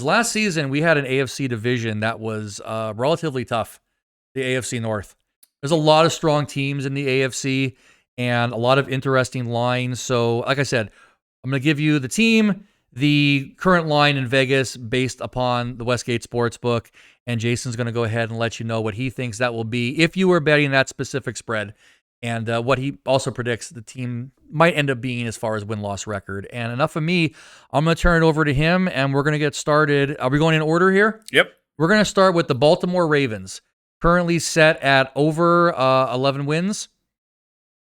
Last season, we had an AFC division that was relatively tough, the AFC North. There's a lot of strong teams in the AFC and a lot of interesting lines. So, like I said, I'm going to give you the team, the current line in Vegas based upon the Westgate Sportsbook, and Jason's going to go ahead and let you know what he thinks that will be if you were betting that specific spread, and what he also predicts the team might end up being as far as win-loss record. And enough of me. I'm going to turn it over to him, and we're going to get started. Are we going in order here? Yep. We're going to start with the Baltimore Ravens, currently set at over 11 wins.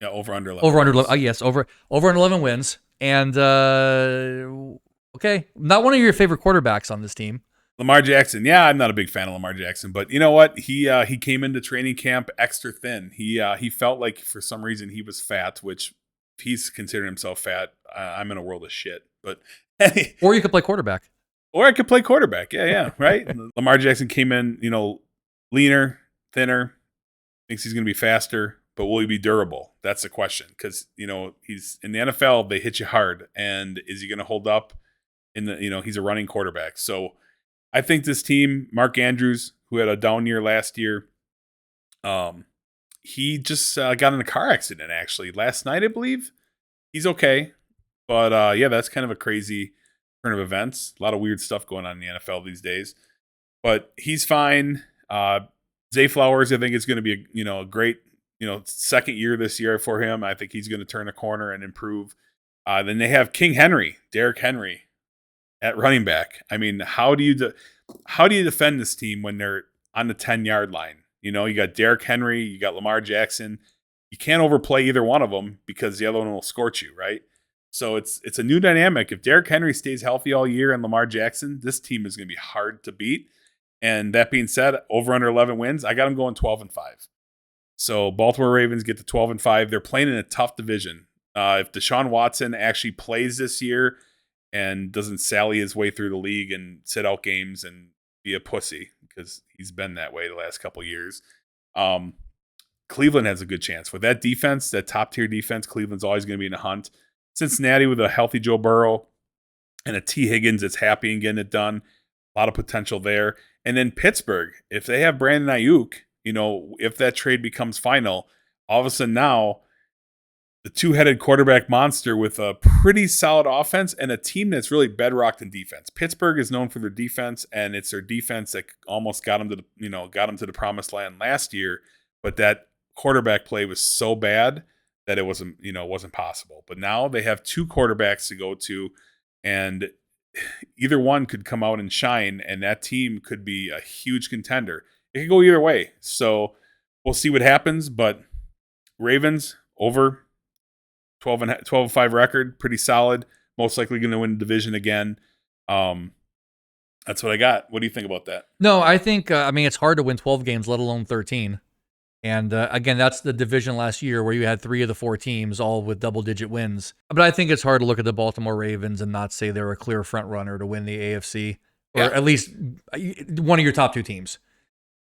Yeah, over under 11. Over under, yes, over under 11 wins. And okay, not one of your favorite quarterbacks on this team. Lamar Jackson. Yeah, I'm not a big fan of Lamar Jackson, but you know what? He came into training camp extra thin. He felt like for some reason he was fat, which if he's considering himself fat, I'm in a world of shit. But hey, or you could play quarterback. Or I could play quarterback. Yeah, right. Lamar Jackson came in, leaner, thinner. Thinks he's going to be faster, but will he be durable? That's the question. Because he's in the NFL, they hit you hard, and is he going to hold up? He's a running quarterback, so. I think this team, Mark Andrews, who had a down year last year, he just got in a car accident, actually, last night, I believe. He's okay. But, that's kind of a crazy turn of events. A lot of weird stuff going on in the NFL these days. But he's fine. Zay Flowers, I think, is going to be a great second year this year for him. I think he's going to turn a corner and improve. Then they have Derrick Henry, at running back. I mean, how do you defend this team when they're on the 10-yard line? You got Derrick Henry, you got Lamar Jackson. You can't overplay either one of them because the other one will scorch you, right? So it's a new dynamic. If Derrick Henry stays healthy all year and Lamar Jackson, this team is going to be hard to beat. And that being said, over under 11 wins, I got them going 12-5. So Baltimore Ravens get to 12-5. They're playing in a tough division. If Deshaun Watson actually plays this year and doesn't sally his way through the league and sit out games and be a pussy, because he's been that way the last couple of years. Cleveland has a good chance. With that defense, that top-tier defense, Cleveland's always going to be in a hunt. Cincinnati with a healthy Joe Burrow and a T. Higgins that's happy and getting it done. A lot of potential there. And then Pittsburgh, if they have Brandon Ayuk, if that trade becomes final, all of a sudden now, the two-headed quarterback monster with a pretty solid offense and a team that's really bedrocked in defense. Pittsburgh is known for their defense, and it's their defense that almost got them to the promised land last year. But that quarterback play was so bad that it wasn't possible. But now they have two quarterbacks to go to, and either one could come out and shine, and that team could be a huge contender. It could go either way. So we'll see what happens. But Ravens over. 12-5 record, pretty solid. Most likely going to win the division again. That's what I got. What do you think about that? No, I think, it's hard to win 12 games, let alone 13. And again, that's the division last year where you had 3 of the 4 teams all with double-digit wins. But I think it's hard to look at the Baltimore Ravens and not say they're a clear front runner to win the AFC, or at least one of your top 2 teams.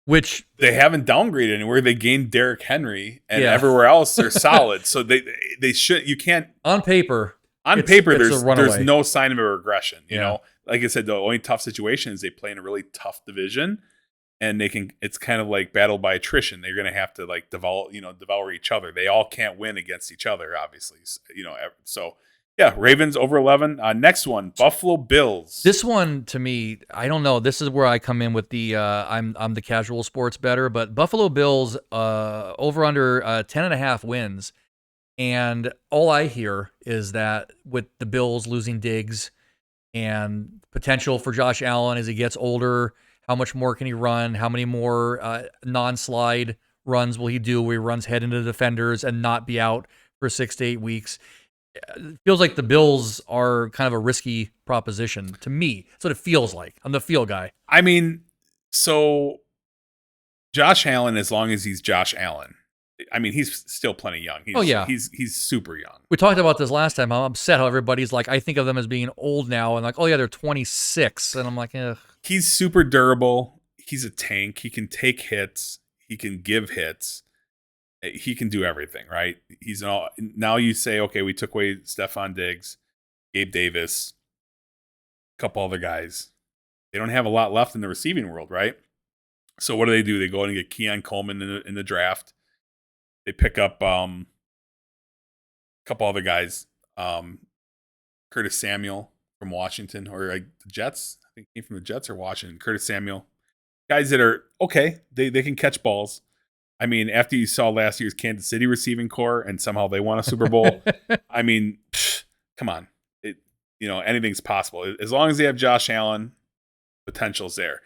Which they haven't downgraded anywhere. They gained Derrick Henry, and everywhere else they're solid. So they should. You can't on paper. There's no sign of a regression. You know, like I said, the only tough situation is they play in a really tough division, and they can. It's kind of like battle by attrition. They're going to have to devour each other. They all can't win against each other, obviously. So. Yeah, Ravens over 11. Next one, Buffalo Bills. This one, to me, I don't know. This is where I come in with the I'm the casual sports bettor, but Buffalo Bills over under 10.5 wins. And all I hear is that with the Bills losing Diggs and potential for Josh Allen as he gets older, how much more can he run? How many more non-slide runs will he do where he runs head into defenders and not be out for 6 to 8 weeks? It feels like the Bills are kind of a risky proposition to me. That's what it feels like. I'm the feel guy. I mean, so Josh Allen, as long as he's Josh Allen, he's still plenty young. He's super young. We talked about this last time. I'm upset how everybody's like, I think of them as being old now, and like, oh yeah, they're 26, and I'm like, ugh. He's super durable. He's a tank. He can take hits. He can give hits. He can do everything, right? Now you say, okay, we took away Stephon Diggs, Gabe Davis, a couple other guys. They don't have a lot left in the receiving world, right? So what do? They go and get Keon Coleman in the draft. They pick up a couple other guys, Curtis Samuel from Washington, or like the Jets. I think he came from the Jets or Washington. Curtis Samuel, guys that are okay. They can catch balls. I mean, after you saw last year's Kansas City receiving core and somehow they won a Super Bowl, I mean, come on. Anything's possible. As long as they have Josh Allen, potential's there.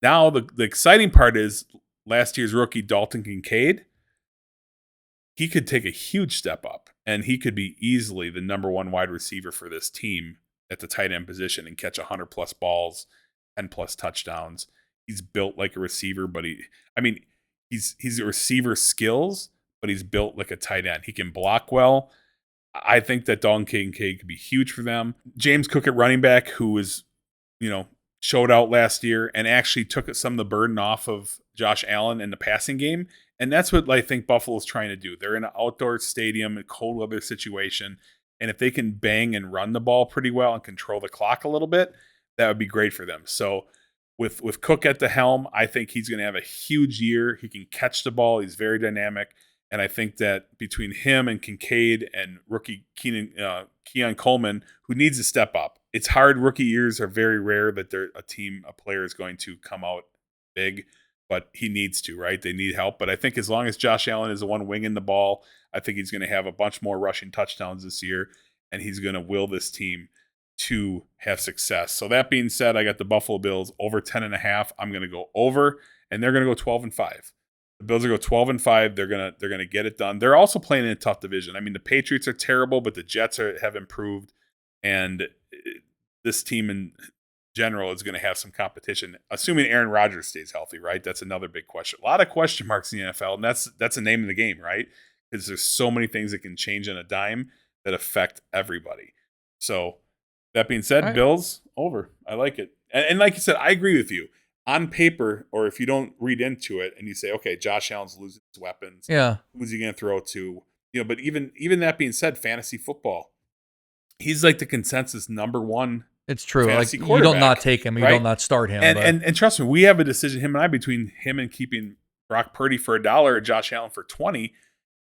Now, the exciting part is last year's rookie Dalton Kincaid. He could take a huge step up, and he could be easily the number one wide receiver for this team at the tight end position and catch 100-plus balls, 10-plus touchdowns. He's built like a receiver, but he's a receiver skills, but he's built like a tight end. He can block well. I think that Dalton Kincaid could be huge for them. James Cook at running back, who was, showed out last year and actually took some of the burden off of Josh Allen in the passing game. And that's what I think Buffalo's trying to do. They're in an outdoor stadium, a cold weather situation. And if they can bang and run the ball pretty well and control the clock a little bit, that would be great for them. So with Cook at the helm, I think he's going to have a huge year. He can catch the ball. He's very dynamic. And I think that between him and Kincaid and rookie Keon Coleman, who needs to step up, it's hard. Rookie years are very rare that a player is going to come out big, but he needs to, right? They need help. But I think as long as Josh Allen is the one winging the ball, I think he's going to have a bunch more rushing touchdowns this year, and he's going to will this team to have success. So that being said, I got the Buffalo Bills over 10.5. I'm going to go over, and they're going to go 12-5. The Bills are go 12-5. They're gonna get it done. They're also playing in a tough division. I mean, the Patriots are terrible, but the Jets have improved, and this team in general is going to have some competition, assuming Aaron Rodgers stays healthy. Right? That's another big question. A lot of question marks in the NFL, and that's the name of the game, right? Because there's so many things that can change on a dime that affect everybody. So that being said, Bills over. I like it, and like you said, I agree with you. On paper, or if you don't read into it and you say, okay, Josh Allen's losing his weapons. Yeah. Who's he going to throw to? But even that being said, fantasy football, he's like the consensus number one. It's true. Like you don't not take him, you don't not start him. And trust me, we have a decision, him and I, between him and keeping Brock Purdy for $1 or Josh Allen for 20.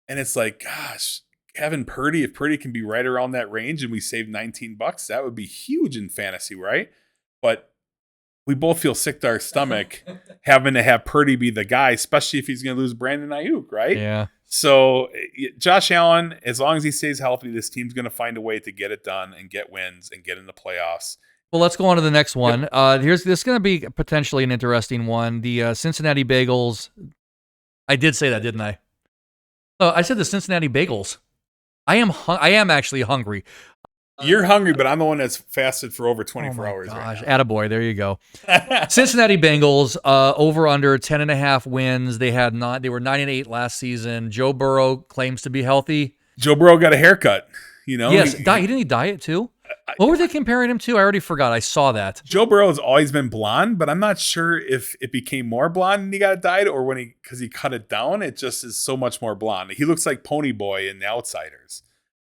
And it's like, gosh, having Purdy, if Purdy can be right around that range and we save $19, that would be huge in fantasy, right? But we both feel sick to our stomach having to have Purdy be the guy, especially if he's going to lose Brandon Ayuk, right? Yeah. So Josh Allen, as long as he stays healthy, this team's going to find a way to get it done and get wins and get in the playoffs. Well, let's go on to the next one. This is going to be potentially an interesting one. The Cincinnati Bagels. I did say that, didn't I? Oh, I said the Cincinnati Bagels. I am actually hungry. You're hungry, but I'm the one that's fasted for over 24 hours gosh, right now. Attaboy, there you go. Cincinnati Bengals, over under 10.5 wins. They were 9-8 last season. Joe Burrow claims to be healthy. Joe Burrow got a haircut. Yes, didn't he dye it too? What were they comparing him to? I already forgot. I saw that. Joe Burrow has always been blonde, but I'm not sure if it became more blonde when he got it dyed or because he cut it down. It just is so much more blonde. He looks like Pony Boy in The Outsiders.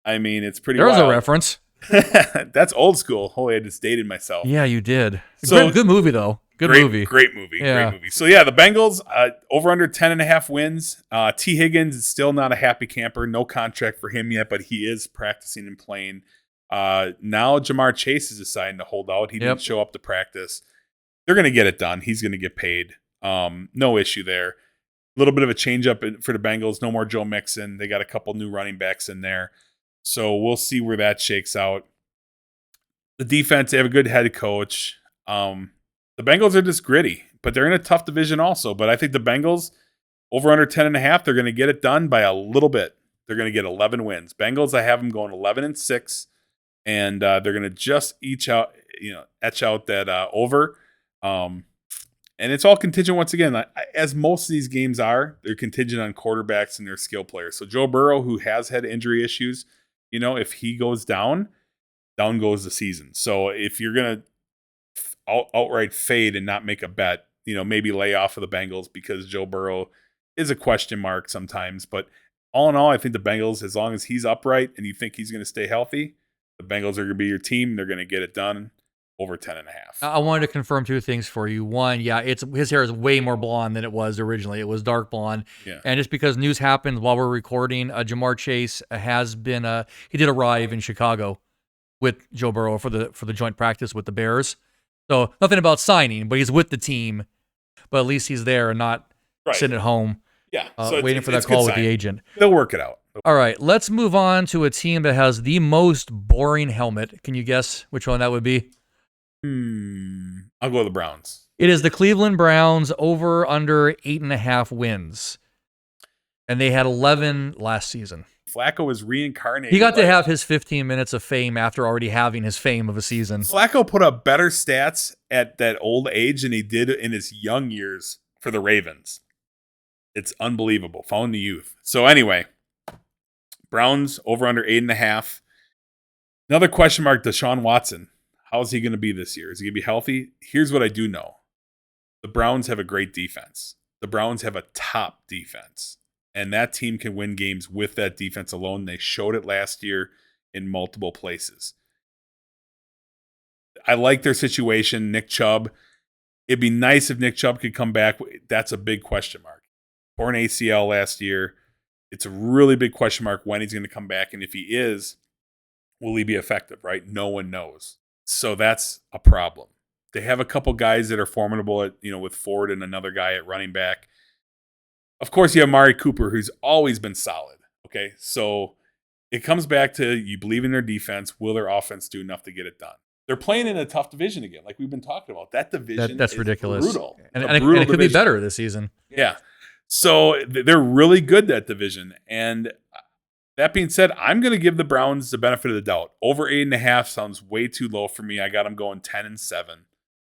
I mean, it's pretty wild. There's a reference. That's old school. Holy, I just dated myself. Yeah, you did. So good movie though. Great movie. Great movie. So yeah, the Bengals over under 10.5 wins. T. Higgins is still not a happy camper. No contract for him yet, but he is practicing and playing. Now Jamar Chase is deciding to hold out. He didn't show up to practice. They're going to get it done. He's going to get paid. No issue there. A little bit of a change up for the Bengals. No more Joe Mixon. They got a couple new running backs in there. So we'll see where that shakes out. The defense, they have a good head coach. The Bengals are just gritty, but they're in a tough division also. But I think the Bengals, over under 10.5, they're going to get it done by a little bit. They're going to get 11 wins. Bengals, I have them going 11-6, and they're going to just etch out that over. And it's all contingent once again, as most of these games are. They're contingent on quarterbacks and their skill players. So Joe Burrow, who has had injury issues, if he goes down goes the season. So if you're going to outright fade and not make a bet, maybe lay off of the Bengals because Joe Burrow is a question mark sometimes. But all in all, I think the Bengals, as long as he's upright and you think he's going to stay healthy, the Bengals are going to be your team. They're going to get it done. over 10.5. I wanted to confirm two things for you. One, yeah, it's his hair is way more blonde than it was originally. It was dark blonde. Yeah. And just because news happened while we're recording, Jamar Chase has been he did arrive in Chicago with Joe Burrow for the joint practice with the Bears. So nothing about signing, but he's with the team. But at least he's there and not sitting at home Yeah. So waiting for that call with the agent. They'll work it out. All right, let's move on to a team that has the most boring helmet. Can you guess which one that would be? I'll go with the Browns. It is the Cleveland Browns over under 8.5 wins. And they had 11 last season. Flacco was reincarnated. He got to have his 15 minutes of fame after already having his fame of a season. Flacco put up better stats at that old age than he did in his young years for the Ravens. It's unbelievable. Following the youth. So anyway, Browns over under 8.5. Another question mark, Deshaun Watson. How is he going to be this year? Is he going to be healthy? Here's what I do know. The Browns have a great defense. The Browns have a top defense. And that team can win games with that defense alone. They showed it last year in multiple places. I like their situation. Nick Chubb. It'd be nice if Nick Chubb could come back. That's a big question mark. Torn ACL last year. It's a really big question mark when he's going to come back. And if he is, will he be effective, right? No one knows. So that's a problem. They have a couple guys that are formidable at, with Ford and another guy at running back. Of course, you have Amari Cooper, who's always been solid. Okay, so it comes back to you believe in their defense. Will their offense do enough to get it done? They're playing in a tough division again, like we've been talking about. That division that's is ridiculous. Brutal. And it could be better this season. Yeah. So they're really good, that division. And that being said, I'm going to give the Browns the benefit of the doubt. Over 8.5 sounds way too low for me. I got them going 10-7.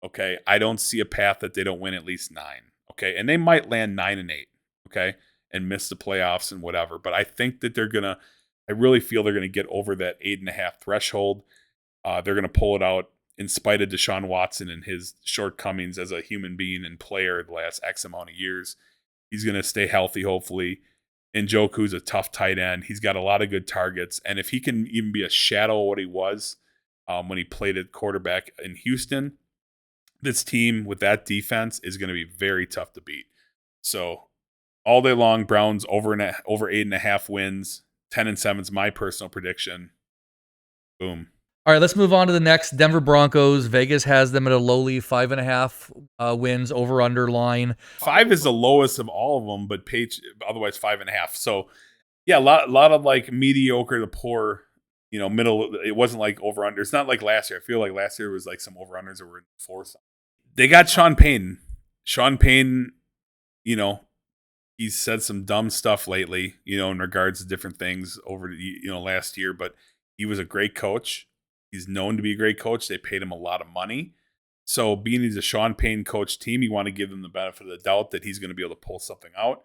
Okay. I don't see a path that they don't win at least 9. Okay. And they might land 9-8. Okay. And miss the playoffs and whatever. But I think that I really feel they're going to get over that 8.5 threshold. They're going to pull it out in spite of Deshaun Watson and his shortcomings as a human being and player the last X amount of years. He's going to stay healthy, hopefully. And Njoku's a tough tight end. He's got a lot of good targets. And if he can even be a shadow of what he was when he played at quarterback in Houston, this team with that defense is going to be very tough to beat. So all day long, Browns over 8.5 wins. 10-7 is my personal prediction. Boom. All right, let's move on to the next. Denver Broncos. Vegas has them at a lowly 5.5 wins over under line. 5 is the lowest of all of them, but otherwise 5.5. So yeah, a lot of like mediocre to poor, middle. It wasn't like over under. It's not like last year. I feel like last year was like some over unders that were in 4. They got Sean Payton. Sean Payton, he's said some dumb stuff lately, in regards to different things over last year, but he was a great coach. He's known to be a great coach. They paid him a lot of money. So being he's a Sean Payton coach team, you want to give them the benefit of the doubt that he's going to be able to pull something out.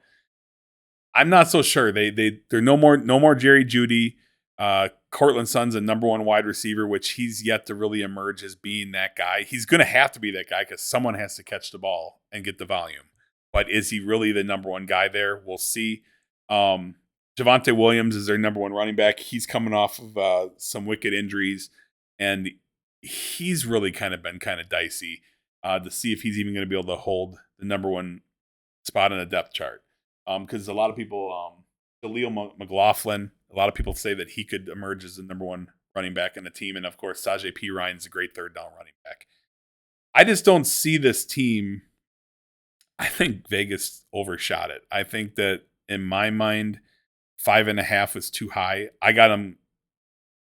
I'm not so sure. They're no more Jerry Jeudy. Cortland Sutton's a number 1 wide receiver, which he's yet to really emerge as being that guy. He's going to have to be that guy because someone has to catch the ball and get the volume. But is he really the number 1 guy there? We'll see. Javonte Williams is their number 1 running back. He's coming off of some wicked injuries. And he's really been dicey to see if he's even going to be able to hold the number 1 spot on the depth chart. Because a lot of people, Khalil McLaughlin, a lot of people say that he could emerge as the number 1 running back in the team. And of course, Samaje Perine's a great third down running back. I just don't see this team. I think Vegas overshot it. I think that in my mind, 5.5 was too high. I got them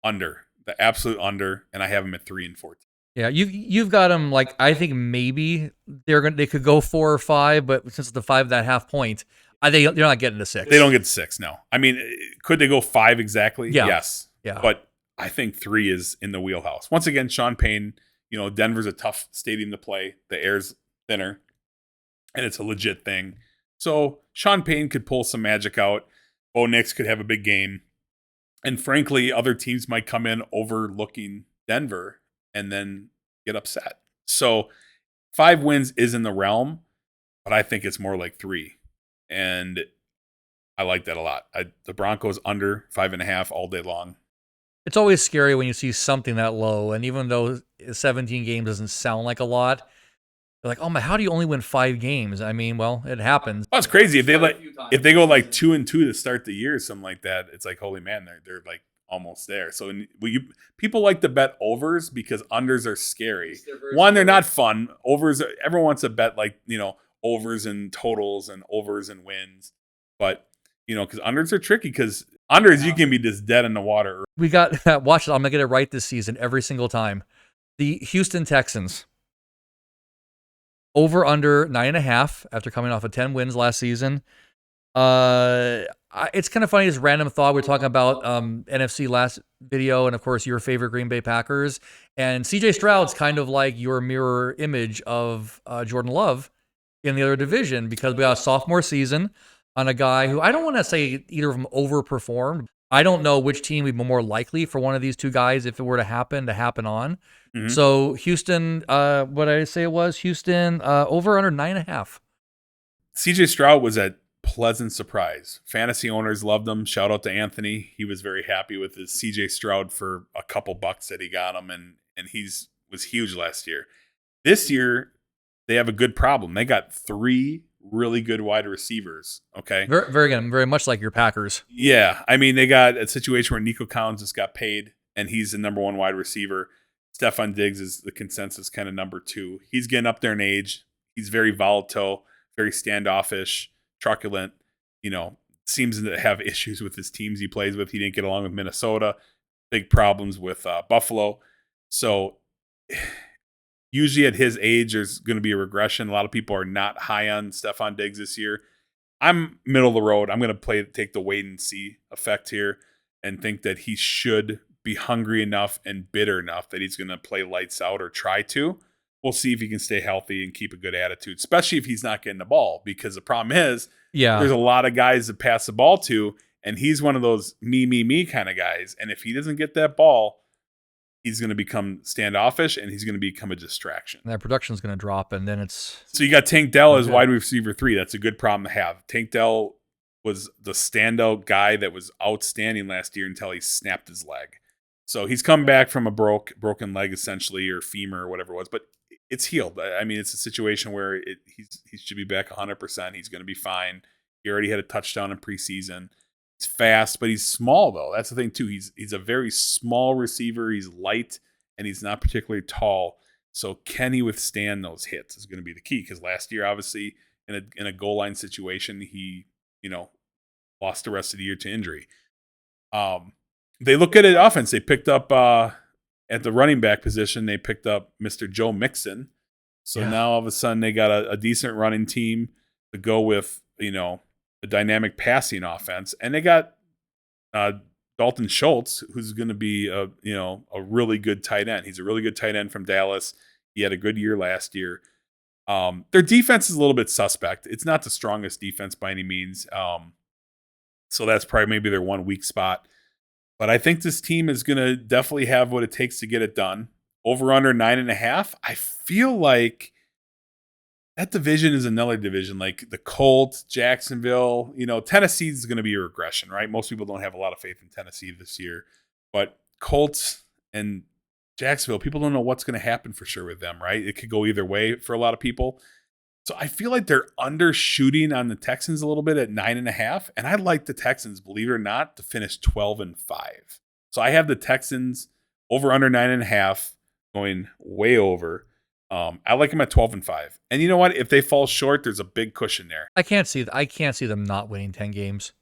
under. The absolute under, and I have them at 3-14. Yeah, you've got them like I think maybe they could go 4 or 5, but since it's the 5.5 point, I think they're not getting to 6. They don't get to 6. No, I mean, could they go 5 exactly? Yeah. Yes. Yeah. But I think 3 is in the wheelhouse. Once again, Sean Payton. Denver's a tough stadium to play. The air's thinner, and it's a legit thing. So Sean Payton could pull some magic out. Bo Nix could have a big game. And frankly, other teams might come in overlooking Denver and then get upset. So 5 wins is in the realm, but I think it's more like 3. And I like that a lot. The Broncos under 5.5 all day long. It's always scary when you see something that low, and even though 17 games doesn't sound like a lot, they're like, "Oh my, how do you only win 5 games?" I mean, well, it happens. Oh, it's crazy if they go like 2-2 to start the year, or something like that. It's like, holy man, they're like almost there. So people like to bet overs because unders are scary. One, they're not fun. Overs, everyone wants to bet like overs and totals and overs and wins, but because unders are tricky because unders you can be just dead in the water. We got watch it. I'm gonna get it right this season every single time. The Houston Texans over under 9.5 after coming off of 10 wins last season. It's kind of funny, this random thought. We're talking about NFC last video, and of course your favorite Green Bay Packers, and CJ Stroud's kind of like your mirror image of Jordan Love in the other division, because we got a sophomore season on a guy who, I don't want to say either of them overperformed. I don't know which team would be more likely for one of these two guys, if it were to happen on. Mhm. So Houston, what did I say it was? Houston over under 9.5. CJ Stroud was a pleasant surprise. Fantasy owners loved him. Shout out to Anthony. He was very happy with his CJ Stroud for a couple bucks that he got him, and was huge last year. This year, they have a good problem. They got 3 really good wide receivers. Okay. Very much like your Packers. Yeah. I mean, they got a situation where Nico Collins just got paid, and he's the number 1 wide receiver. Stephon Diggs is the consensus kind of number 2. He's getting up there in age. He's very volatile, very standoffish, truculent. Seems to have issues with his teams he plays with. He didn't get along with Minnesota. Big problems with Buffalo. So usually at his age, there's going to be a regression. A lot of people are not high on Stephon Diggs this year. I'm middle of the road. I'm going to take the wait and see effect here and think that he should be hungry enough and bitter enough that he's going to play lights out, or try to. We'll see if he can stay healthy and keep a good attitude, especially if he's not getting the ball, because the problem is there's a lot of guys to pass the ball to, and he's one of those me kind of guys. And if he doesn't get that ball, he's going to become standoffish, and he's going to become a distraction. And that production's going to drop, and then it's... So you got Tank Dell as wide receiver 3. That's a good problem to have. Tank Dell was the standout guy that was outstanding last year until he snapped his leg. So he's come back from a broken leg, essentially, or femur or whatever it was, but it's healed. I mean, it's a situation where he should be back 100%. He's going to be fine. He already had a touchdown in preseason. He's fast, but he's small, though. That's the thing, too. He's a very small receiver. He's light, and he's not particularly tall. So can he withstand those hits is going to be the key, because last year, obviously, in a goal line situation, he lost the rest of the year to injury. They look at it offense. They picked up at the running back position, they picked up Mr. Joe Mixon. So now all of a sudden they got a decent running team to go with, a dynamic passing offense. And they got Dalton Schultz, who's going to be a really good tight end. He's a really good tight end from Dallas. He had a good year last year. Their defense is a little bit suspect. It's not the strongest defense by any means. So that's probably maybe their one weak spot. But I think this team is going to definitely have what it takes to get it done. Over under 9.5. I feel like that division is another division, like the Colts, Jacksonville. Tennessee is going to be a regression, right? Most people don't have a lot of faith in Tennessee this year. But Colts and Jacksonville, people don't know what's going to happen for sure with them, right? It could go either way for a lot of people. So I feel like they're undershooting on the Texans a little bit at 9.5. And I like the Texans, believe it or not, to finish 12-5. So I have the Texans over under 9.5 going way over. I like them at 12-5. And you know what? If they fall short, there's a big cushion there. I can't see them not winning 10 games.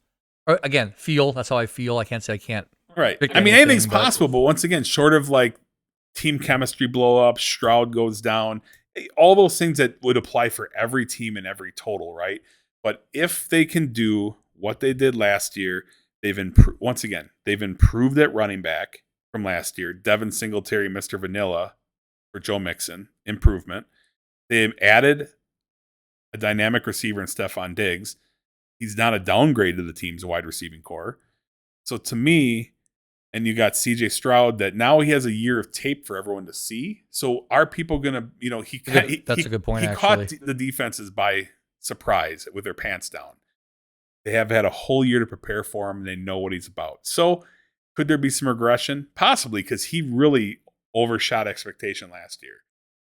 Or, again, that's how I feel. I can't say I can't. Right. I mean, anything's possible, but once again, short of like team chemistry blow up, Stroud goes down, all those things that would apply for every team and every total, right? But if they can do what they did last year, they've improved at running back from last year. Devin Singletary, Mr. Vanilla for Joe Mixon, improvement. They've added a dynamic receiver in Stephon Diggs. He's not a downgrade to the team's wide receiving core. So to me, and you got CJ Stroud that now he has a year of tape for everyone to see. So are people going to, that's a good point. He actually caught the defenses by surprise with their pants down. They have had a whole year to prepare for him, and they know what he's about. So Could there be some regression? Possibly, because he really overshot expectation last year.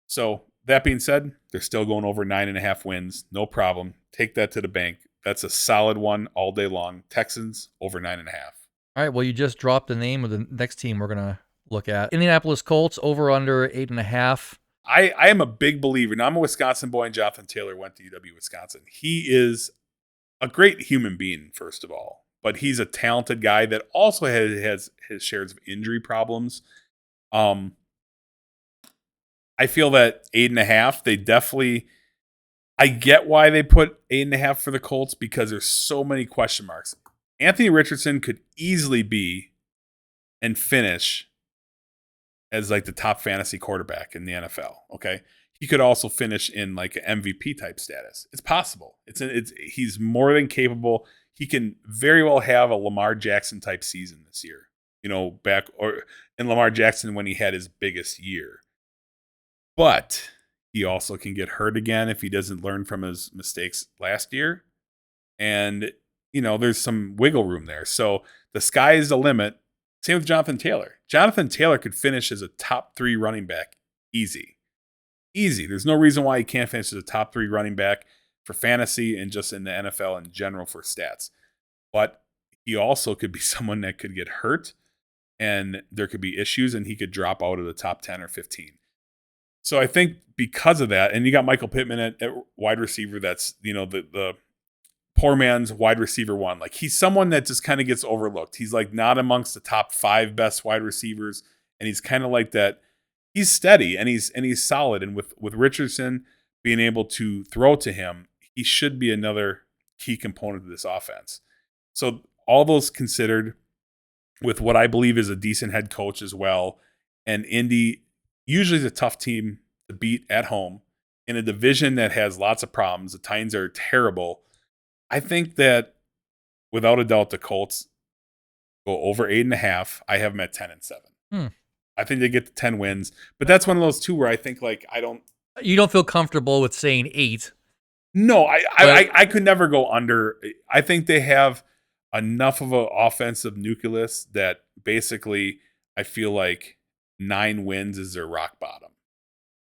So that being said, they're still going over 9.5 wins. No problem. Take that to the bank. That's a solid one all day long. Texans over 9.5. All right, well, you just dropped the name of the next team we're going to look at. Indianapolis Colts over under 8.5. I am a big believer. Now, I'm a Wisconsin boy, and Jonathan Taylor went to UW Wisconsin. He is a great human being, first of all, but he's a talented guy that also has his shares of injury problems. I feel that 8.5, they definitely, I get why they put 8.5 for the Colts because there's so many question marks. Anthony Richardson could easily be and finish as like the top fantasy quarterback in the NFL. Okay. He could also finish in like an MVP type status. It's possible. He's more than capable. He can very well have a Lamar Jackson type season this year, back or in Lamar Jackson when he had his biggest year. But he also can get hurt again if he doesn't learn from his mistakes last year. And, there's some wiggle room there. So the sky is the limit. Same with Jonathan Taylor. Jonathan Taylor could finish as a top 3 running back easy. Easy. There's no reason why he can't finish as a top 3 running back for fantasy and just in the NFL in general for stats. But he also could be someone that could get hurt and there could be issues and he could drop out of the top 10 or 15. So I think because of that, and you got Michael Pittman at wide receiver, that's, the poor man's wide receiver one. Like he's someone that just kind of gets overlooked. He's like not amongst the top 5 best wide receivers. And he's kind of like that. He's steady and he's solid. And with Richardson being able to throw to him, he should be another key component of this offense. So all those considered, with what I believe is a decent head coach as well, and Indy usually is a tough team to beat at home in a division that has lots of problems. The Titans are terrible. I think that without a doubt, the Colts go over 8.5. I have them at 10-7. I think they get to 10 wins, but that's one of those two where I think You don't feel comfortable with saying 8. No, I could never go under. I think they have enough of an offensive nucleus that basically I feel like 9 wins is their rock bottom.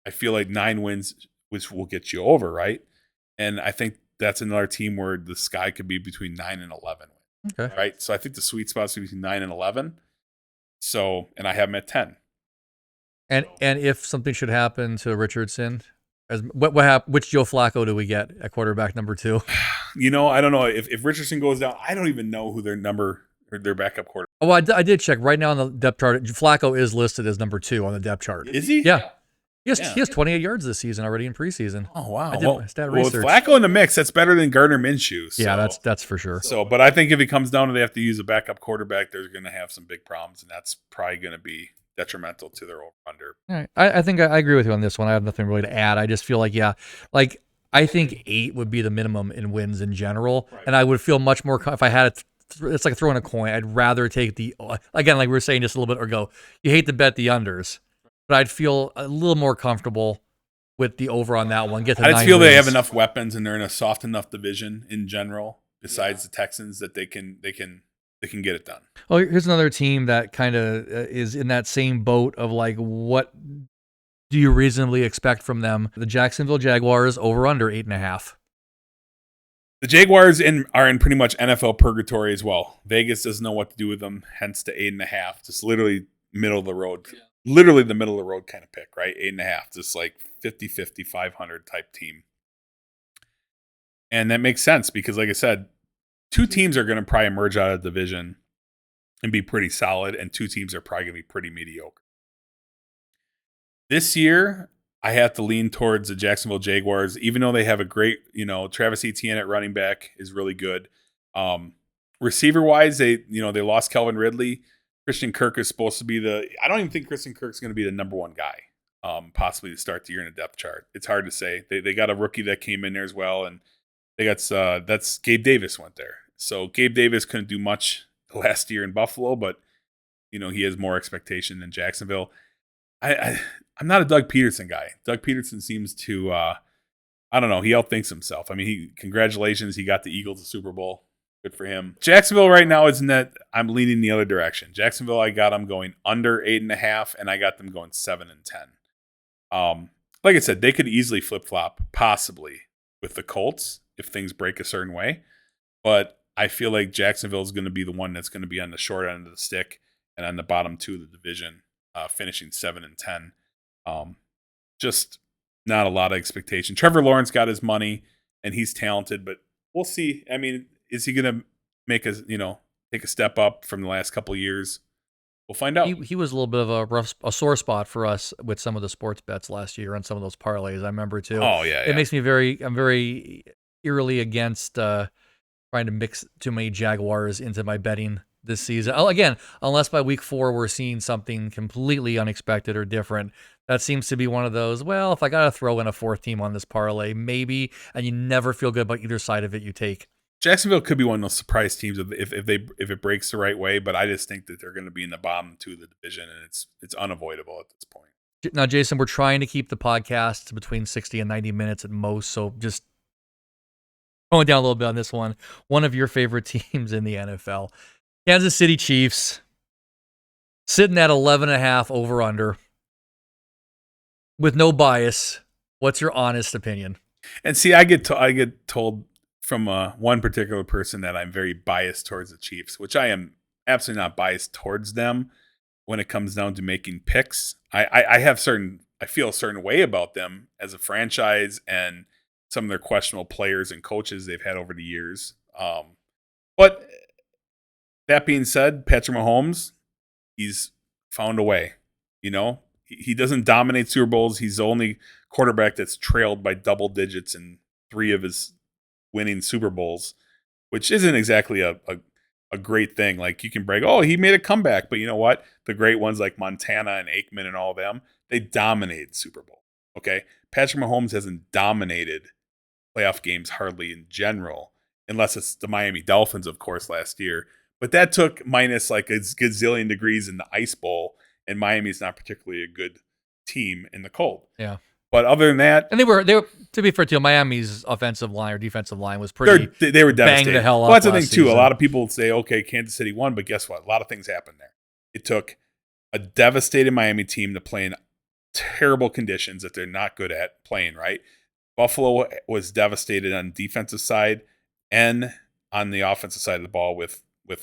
I feel like 9 wins, which will get you over, right? And I think that's another team where the sky could be between 9 and 11. Okay. Right? So I think the sweet spot is between 9 and 11. So, and I have them at 10. And if something should happen to Richardson, which Joe Flacco do we get at quarterback number 2? I don't know. If Richardson goes down, I don't even know who their backup quarterback. Oh, I did check right now on the depth chart. Flacco is listed as number 2 on the depth chart. Is he? Yeah. He has 28 yards this season already in preseason. Oh, wow. I did my stat research. With Flacco in the mix, that's better than Gardner Minshew. So. Yeah, that's for sure. So, but I think if it comes down to they have to use a backup quarterback, they're going to have some big problems, and that's probably going to be detrimental to their over-under. All right. I think I agree with you on this one. I have nothing really to add. I just feel like, I think 8 would be the minimum in wins in general, right. And I would feel much more if I had it. It's like throwing a coin. I'd rather take again, like we were saying just a little bit ago, you hate to bet the unders, but I'd feel a little more comfortable with the over on that one. Get to I 9 just feel wins. They have enough weapons and they're in a soft enough division in general, besides the Texans, that they can get it done. Well, here's another team that kind of is in that same boat of like, what do you reasonably expect from them? The Jacksonville Jaguars over under 8.5. The Jaguars are in pretty much NFL purgatory as well. Vegas doesn't know what to do with them, hence the 8.5. Just literally middle of the road. Yeah. Literally the middle of the road kind of pick, right? 8.5. Just like 50-50, 500 type team. And that makes sense because, like I said, 2 teams are going to probably emerge out of the division and be pretty solid, and 2 teams are probably going to be pretty mediocre. This year, I have to lean towards the Jacksonville Jaguars, even though they have a great, Travis Etienne at running back is really good. Receiver-wise, they lost Calvin Ridley. Christian Kirk is supposed to be I don't even think Christian Kirk's going to be the number 1 guy, possibly to start the year in a depth chart. It's hard to say. They got a rookie that came in there as well, and they got that's Gabe Davis went there. So Gabe Davis couldn't do much last year in Buffalo, but he has more expectation than Jacksonville. I'm not a Doug Peterson guy. Doug Peterson seems to, I don't know, he outthinks himself. I mean, congratulations, he got the Eagles a Super Bowl. Good for him. Jacksonville right now is net. I'm leaning the other direction. Jacksonville, I got them going under 8.5, and I got them going 7-10. Like I said, they could easily flip flop, possibly with the Colts if things break a certain way. But I feel like Jacksonville is going to be the one that's going to be on the short end of the stick and on the bottom two of the division, finishing 7-10. Just not a lot of expectation. Trevor Lawrence got his money, and he's talented, but we'll see. I mean, is he going to take a step up from the last couple of years? We'll find out. He was a little bit of a sore spot for us with some of the sports bets last year and some of those parlays. I remember too. Oh yeah. It makes me I'm very eerily against trying to mix too many Jaguars into my betting this season. Again, unless by week 4 we're seeing something completely unexpected or different. That seems to be one of those, well, if I got to throw in a 4th team on this parlay, maybe, and you never feel good about either side of it you take. Jacksonville could be one of those surprise teams if it breaks the right way, but I just think that they're going to be in the bottom 2 of the division, and it's unavoidable at this point. Now, Jason, we're trying to keep the podcast between 60 and 90 minutes at most, so just going down a little bit on this one. One of your favorite teams in the NFL, Kansas City Chiefs, sitting at 11.5 over under. With no bias, what's your honest opinion? And see, I get told from one particular person that I'm very biased towards the Chiefs, which I am absolutely not biased towards them when it comes down to making picks. I feel a certain way about them as a franchise and some of their questionable players and coaches they've had over the years. But that being said, Patrick Mahomes, he's found a way, He doesn't dominate Super Bowls. He's the only quarterback that's trailed by double digits in 3 of his winning Super Bowls, which isn't exactly a great thing. Like, you can brag, oh, he made a comeback. But you know what? The great ones like Montana and Aikman and all of them, they dominated Super Bowl. Okay? Patrick Mahomes hasn't dominated playoff games hardly in general, unless it's the Miami Dolphins, of course, last year. But that took minus like a gazillion degrees in the Ice Bowl, and Miami's not particularly a good team in the cold. Yeah. But other than that, and they were to be fair to Miami's offensive line or defensive line was pretty. They were devastating. The hell well, that's the thing season. too. A lot of people say, okay, Kansas City won, but guess what? A lot of things happened there. It took a devastated Miami team to play in terrible conditions that they're not good at playing. Right? Buffalo was devastated on the defensive side and on the offensive side of the ball with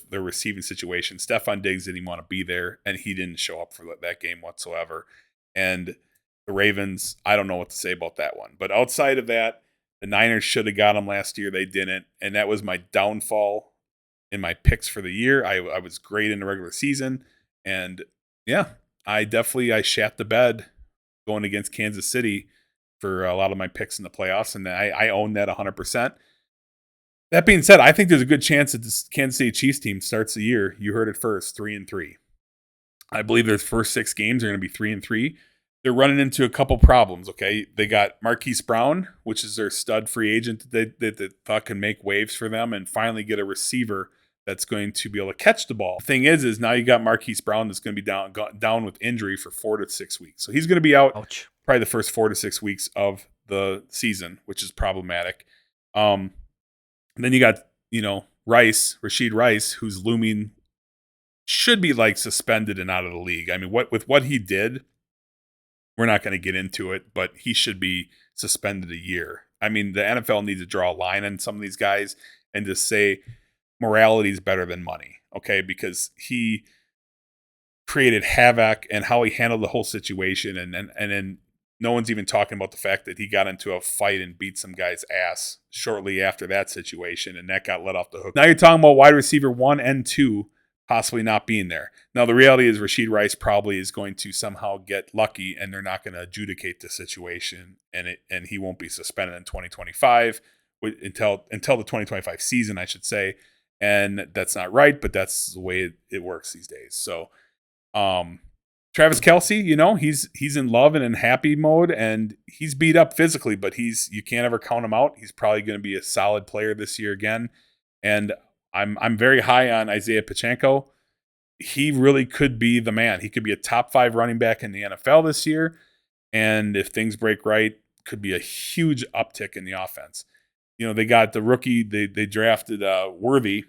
their receiving situation. Stephon Diggs didn't even want to be there, and he didn't show up for that game whatsoever. And the Ravens, I don't know what to say about that one. But outside of that, the Niners should have got them last year. They didn't. And that was my downfall in my picks for the year. I was great in the regular season. And yeah, I shat the bed going against Kansas City for a lot of my picks in the playoffs. And I own that 100%. That being said, I think there's a good chance that this Kansas City Chiefs team starts the year, you heard it first, 3-3. I believe their first 6 games are going to be 3-3. They're running into a couple problems, okay? They got Marquise Brown, which is their stud free agent that they thought can make waves for them and finally get a receiver that's going to be able to catch the ball. The thing is now you got Marquise Brown that's going to be down with injury for 4 to 6 weeks. So he's going to be out probably the first 4 to 6 weeks of the season, which is problematic. And then you got, Rashid Rice, who's looming, should be like suspended and out of the league. I mean, with what he did, we're not going to get into it, but he should be suspended a year. I mean, the NFL needs to draw a line on some of these guys and just say morality is better than money, okay? Because he created havoc and how he handled the whole situation, and then no one's even talking about the fact that he got into a fight and beat some guy's ass shortly after that situation, and that got let off the hook. Now you're talking about wide receiver 1 and 2 possibly not being there. Now, the reality is Rashid Rice probably is going to somehow get lucky, and they're not going to adjudicate the situation, and he won't be suspended in 2025 until the 2025 season, I should say. And that's not right, but that's the way it works these days. So, Travis Kelce, he's in love and in happy mode, and he's beat up physically, but you can't ever count him out. He's probably going to be a solid player this year again. And I'm very high on Isaiah Pacheco. He really could be the man. He could be a top 5 running back in the NFL this year. And if things break right, could be a huge uptick in the offense. They got the rookie, they drafted Worthy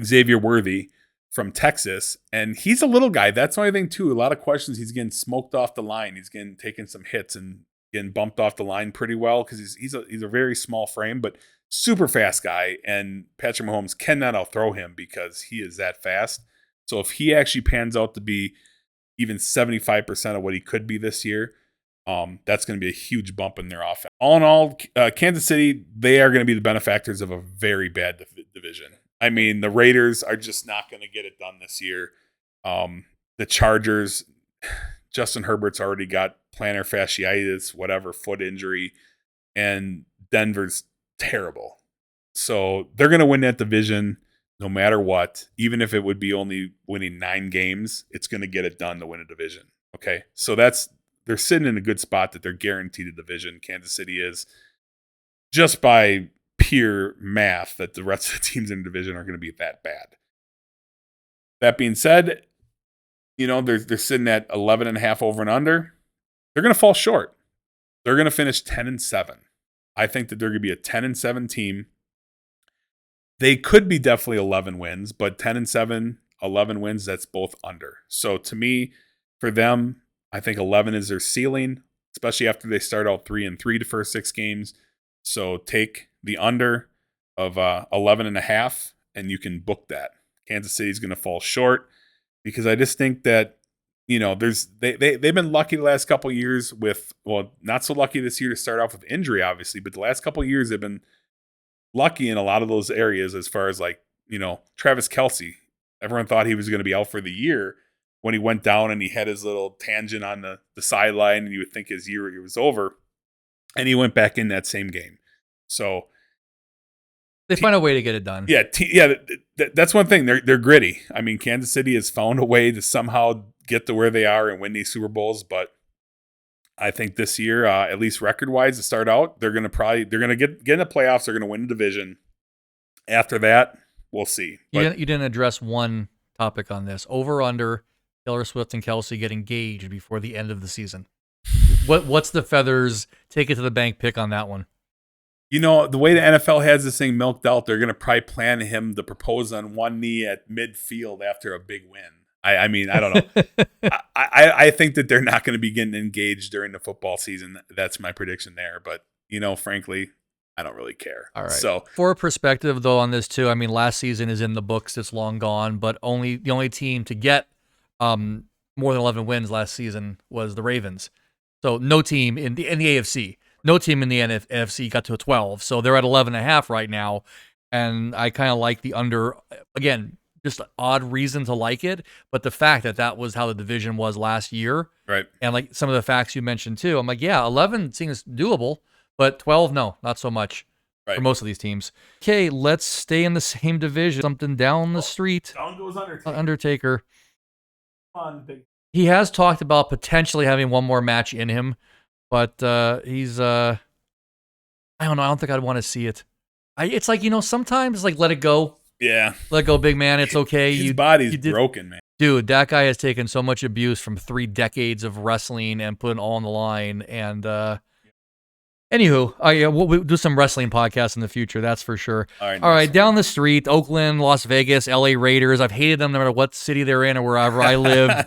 Xavier Worthy from Texas, and he's a little guy. That's the only thing too. A lot of questions. He's getting smoked off the line. He's getting taking some hits and getting bumped off the line pretty well because he's a very small frame, but super fast guy. And Patrick Mahomes cannot outthrow him because he is that fast. So if he actually pans out to be even 75% of what he could be this year, that's going to be a huge bump in their offense. All in all, Kansas City, they are going to be the benefactors of a very bad division. I mean, the Raiders are just not going to get it done this year. The Chargers, Justin Herbert's already got plantar fasciitis, whatever, foot injury, and Denver's terrible. So they're going to win that division no matter what. Even if it would be only winning 9 games, it's going to get it done to win a division. Okay, so they're sitting in a good spot that they're guaranteed a division. Kansas City is, just by pure math, that the rest of the teams in the division are going to be that bad. That being said, they're sitting at 11.5 over and under. They're going to fall short. They're going to finish 10-7. I think that they're going to be a 10-7 team. They could be definitely 11 wins, but 10-7, 11 wins, that's both under. So to me, for them, I think 11 is their ceiling, especially after they start out 3-3 the first 6 games. So take the under of 11.5, and you can book that. Kansas City is going to fall short because I just think that they've been lucky the last couple of years with, well, not so lucky this year to start off with injury, obviously, but the last couple of years they've been lucky in a lot of those areas as far as Travis Kelce. Everyone thought he was going to be out for the year when he went down and he had his little tangent on the sideline, and you would think his year was over, and he went back in that same game. So they find a way to get it done. Yeah, that's one thing. They're gritty. I mean, Kansas City has found a way to somehow get to where they are and win these Super Bowls, but I think this year, at least record-wise, to start out, they're going to get in the playoffs. They're going to win the division. After that, we'll see. But you didn't address one topic on this. Over under Taylor Swift and Kelce get engaged before the end of the season. What's the feathers take it to the bank pick on that one? The way the NFL has this thing milked out, they're going to probably plan him to propose on one knee at midfield after a big win. I mean, I don't know. I think that they're not going to be getting engaged during the football season. That's my prediction there. But, frankly, I don't really care. All right. So, for a perspective, though, on this, too, I mean, last season is in the books. It's long gone. But the only team to get more than 11 wins last season was the Ravens. So no team in the AFC. No team in the NFC got to a 12. So they're at 11.5 right now. And I kind of like the under. Again, just an odd reason to like it, but the fact that was how the division was last year, right? And like some of the facts you mentioned too, I'm like, yeah, 11 seems doable, but 12, no, not so much for most of these teams. Okay, let's stay in the same division. Something down the street. Down goes Undertaker. Undertaker. Come on, big. He has talked about potentially having one more match in him, but he's I don't know. I don't think I'd want to see it. It's like, sometimes like let it go. Yeah. Let go, big man. It's okay. His body's broken, man. Dude, that guy has taken so much abuse from 3 decades of wrestling and put it all on the line. And anywho, we'll do some wrestling podcasts in the future, that's for sure. All right, down the street, Oakland, Las Vegas, LA Raiders. I've hated them no matter what city they're in or wherever I live.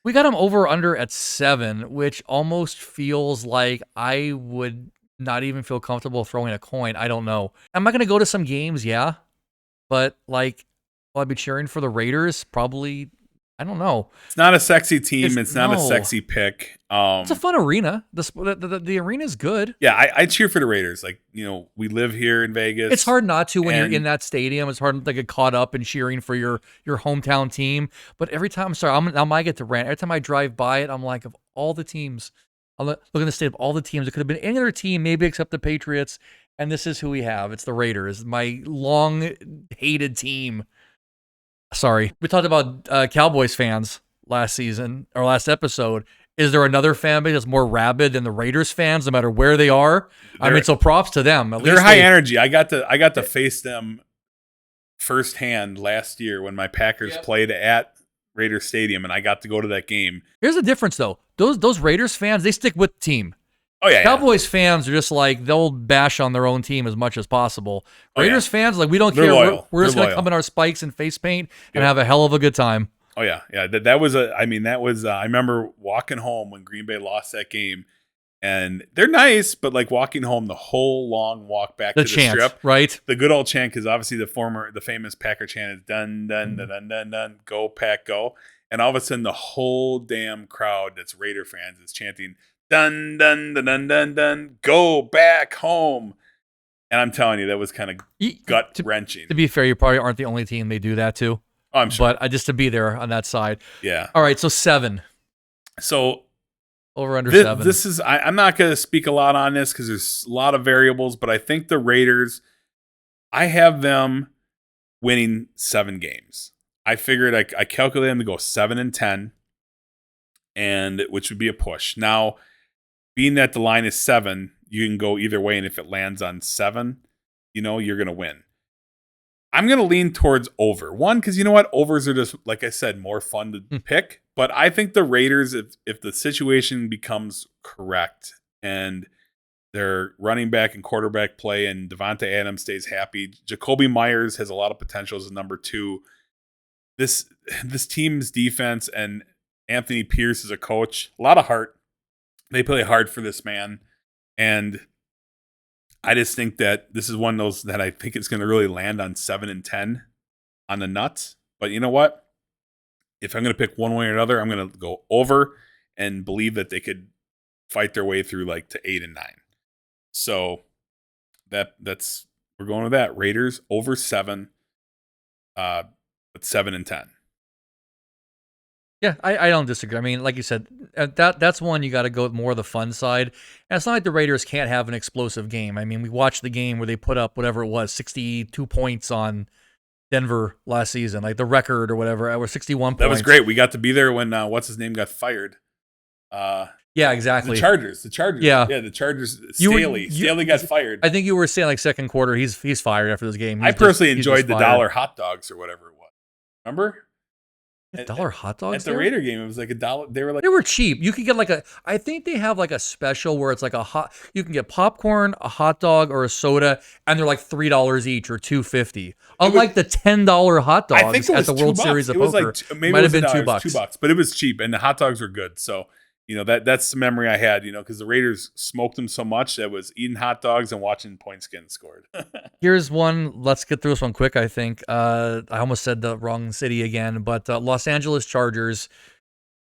We got them over under at 7, which almost feels like I would not even feel comfortable throwing a coin. I don't know. Am I going to go to some games? Yeah. But, will I be cheering for the Raiders? Probably, I don't know. It's not a sexy team. It's not a sexy pick. It's a fun arena. The arena is good. Yeah, I cheer for the Raiders. We live here in Vegas. It's hard not to when you're in that stadium. It's hard to get caught up in cheering for your hometown team. But every time, I might get to rant. Every time I drive by it, I'm like, of all the teams, I'm looking at the state of all the teams. It could have been any other team, maybe except the Patriots. And this is who we have. It's the Raiders, my long-hated team. Sorry. We talked about Cowboys fans last season, or last episode. Is there another fan base that's more rabid than the Raiders fans, no matter where they are? So props to them. They're high energy. I got to face them firsthand last year when my Packers played at Raiders Stadium, and I got to go to that game. Here's the difference, though. Those Raiders fans, they stick with the team. Oh yeah, Cowboys fans are just like, they'll bash on their own team as much as possible. Raiders fans, like, we don't They're care. loyal. We're just They're going to come loyal. in our spikes and face paint and Yep. have a hell of a good time. Oh yeah, yeah. That was a. I mean, that was. I remember walking home when Green Bay lost that game, and they're nice, but like walking home the whole long walk back The to chant, the strip, right? the good old chant, because obviously the famous Packer chant is dun dun dun dun dun dun, go Pack go, and all of a sudden the whole damn crowd that's Raider fans is chanting dun dun dun dun dun dun, go back home, and I'm telling you that was kind of gut wrenching. To be fair, you probably aren't the only team they do that to. Oh, I'm sure, but just to be there on that side. yeah. All right, so 7. So over under 7. This is I'm not going to speak a lot on this because there's a lot of variables, but I think the Raiders, I have them winning 7 games. I figured I calculated them to go 7-10, and which would be a push. Now, being that the line is 7, you can go either way, and if it lands on 7, you're going to win. I'm going to lean towards over. One, because you know what? Overs are just, like I said, more fun to pick. But I think the Raiders, if the situation becomes correct and their running back and quarterback play and Devonta Adams stays happy, Jacoby Myers has a lot of potential as a number 2. This team's defense and Anthony Pierce as a coach, a lot of heart. They play hard for this man. And I just think that this is one of those that I think it's going to really land on 7-10 on the nuts. But you know what? If I'm going to pick one way or another, I'm going to go over and believe that they could fight their way through like to 8-9. So that's we're going with that. Raiders over 7, but 7-10. Yeah, I don't disagree. I mean, like you said, that's one you got to go with more of the fun side. And it's not like the Raiders can't have an explosive game. I mean, we watched the game where they put up whatever it was, 62 points on Denver last season, like the record or whatever, or 61 points. That was great. We got to be there when what's his name got fired. Yeah, exactly. The Chargers. Yeah, the Chargers. Staley got fired. I think you were saying like second quarter, he's fired after this game. I personally enjoyed the $1 hot dogs or whatever it was. Remember? $1 hot dogs at the Raider game. It was like $1. They were cheap. You could get I think they have like a special where it's like you can get popcorn, a hot dog, or a soda, and they're like $3 each or $2.50. Unlike the $10 hot dogs at the World Series of Poker, might have been $2. $2, but it was cheap, and the hot dogs were good. So that's the memory I had. Because the Raiders smoked them so much that was eating hot dogs and watching points getting scored. Here's one. Let's get through this one quick. I think I almost said the wrong city again, but Los Angeles Chargers.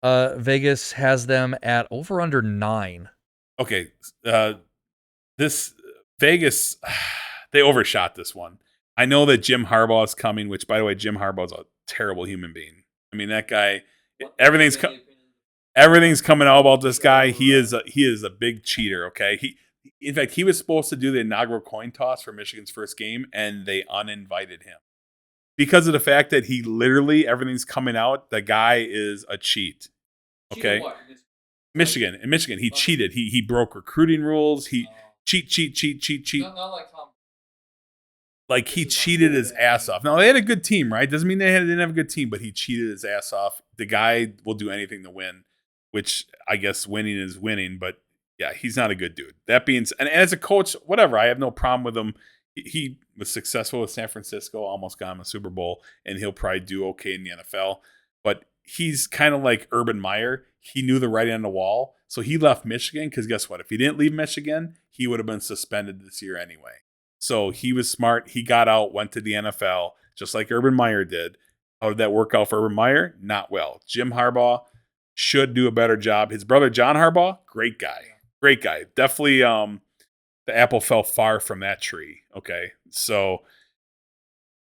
Vegas has them at over under 9. Okay, this Vegas, they overshot this one. I know that Jim Harbaugh is coming, which, by the way, Jim Harbaugh is a terrible human being. I mean, that guy, everything's coming out about this guy. He is a big cheater. Okay, in fact, he was supposed to do the inaugural coin toss for Michigan's first game, and they uninvited him because of the fact that he literally everything's coming out. The guy is a cheat. Okay, Michigan. He cheated. He broke recruiting rules. He cheat. Not like Tom. Like he cheated his ass off. Now they had a good team, right? Doesn't mean they didn't have a good team, but he cheated his ass off. The guy will do anything to win, which I guess winning is winning. But yeah, he's not a good dude. That being and as a coach, whatever, I have no problem with him. He was successful with San Francisco, almost got him a Super Bowl, and he'll probably do okay in the NFL. But he's kind of like Urban Meyer. He knew the writing on the wall, so he left Michigan because guess what? If he didn't leave Michigan, he would have been suspended this year anyway. So he was smart. He got out, went to the NFL, just like Urban Meyer did. How did that work out for Urban Meyer? Not well. Jim Harbaugh should do a better job. His brother, John Harbaugh, great guy. Great guy. Definitely the apple fell far from that tree. Okay. So,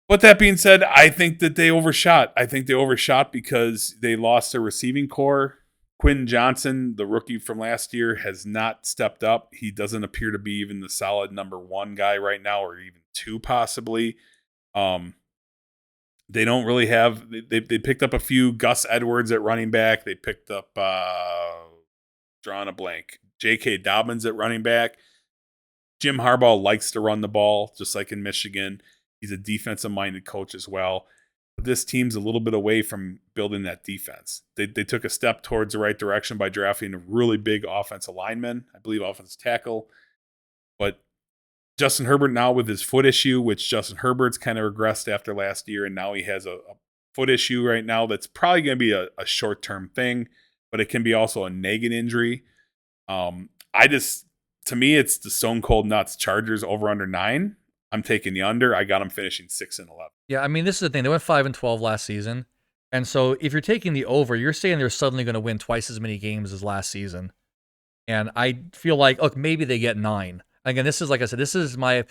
but that being said, I think that they overshot. I think they overshot because they lost their receiving core. Quinn Johnson, the rookie from last year, has not stepped up. He doesn't appear to be even the solid number 1 guy right now, or even 2 possibly. They don't really have. They picked up a few. Gus Edwards at running back. They picked up drawing a blank. J.K. Dobbins at running back. Jim Harbaugh likes to run the ball, just like in Michigan. He's a defensive-minded coach as well. this team's a little bit away from building that defense. They took a step towards the right direction by drafting a really big offensive lineman, I believe offensive tackle. But Justin Herbert now with his foot issue, which Justin Herbert's kind of regressed after last year, and now he has a foot issue right now that's probably going to be a short-term thing, but it can be also a nagging injury. To me, it's the stone cold nuts. Chargers over under 9. I'm taking the under. I got them finishing 6-11. Yeah, I mean, this is the thing. They went 5-12 last season. And so if you're taking the over, you're saying they're suddenly going to win twice as many games as last season. And I feel like, look, maybe they get 9. Again, this is, like I said, this is my,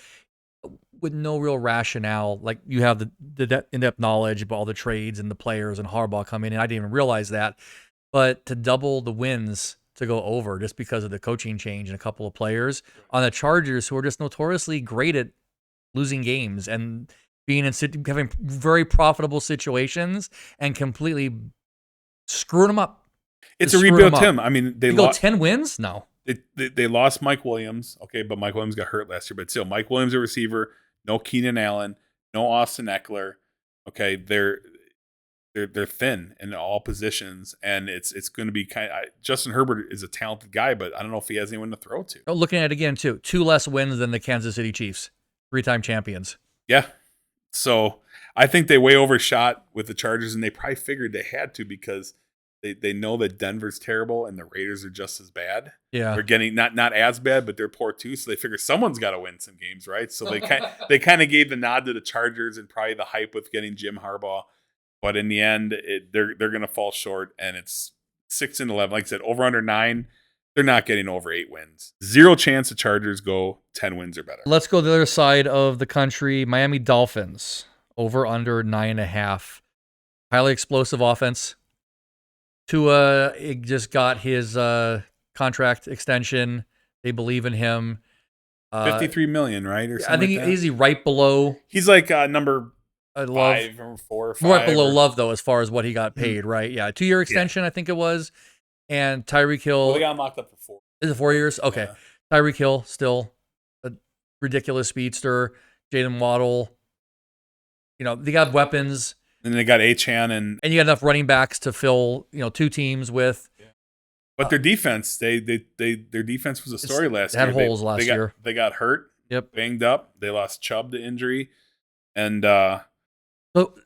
with no real rationale. Like, you have the in-depth knowledge about all the trades and the players and Harbaugh coming in. I didn't even realize that. But to double the wins to go over just because of the coaching change and a couple of players on the Chargers, who are just notoriously great at losing games and being in having very profitable situations and completely screwing them up. It's a rebuild, Tim. I mean, they go 10 wins? No. They lost Mike Williams. Okay, but Mike Williams got hurt last year. But still, Mike Williams a receiver. No Keenan Allen. No Austin Eckler. Okay, they're thin in all positions, and it's going to be Justin Herbert is a talented guy, but I don't know if he has anyone to throw to. Looking at it again, too, 2 less wins than the Kansas City Chiefs, 3-time champions. Yeah, so I think they way overshot with the Chargers, and they probably figured they had to because they know that Denver's terrible and the Raiders are just as bad. Yeah, they're getting not as bad, but they're poor too. So they figure someone's got to win some games, right? So they kind of gave the nod to the Chargers and probably the hype with getting Jim Harbaugh. But in the end, they're going to fall short, and it's 6-11. Like I said, over under 9. They're not getting over 8 wins. 0 chance the Chargers go 10 wins or better. Let's go to the other side of the country. Miami Dolphins over under 9.5. Highly explosive offense. Tua just got his contract extension. They believe in him. $53 million, right? Or something. I think he's right below. He's like number 5 or 4 or 5. Right below Love, though, as far as what he got paid, right? Yeah, 2-year extension, I think it was. And Tyreek Hill. Well, they got him locked up for 4. Is it 4 years? Okay. Yeah. Tyreek Hill, still a ridiculous speedster. Jayden Waddle. They got weapons. And they got Achane and you got enough running backs to fill, 2 teams with. Yeah. But their defense, their defense was a story last year. They had holes last year. They got hurt. Yep. Banged up. They lost Chubb to injury. And so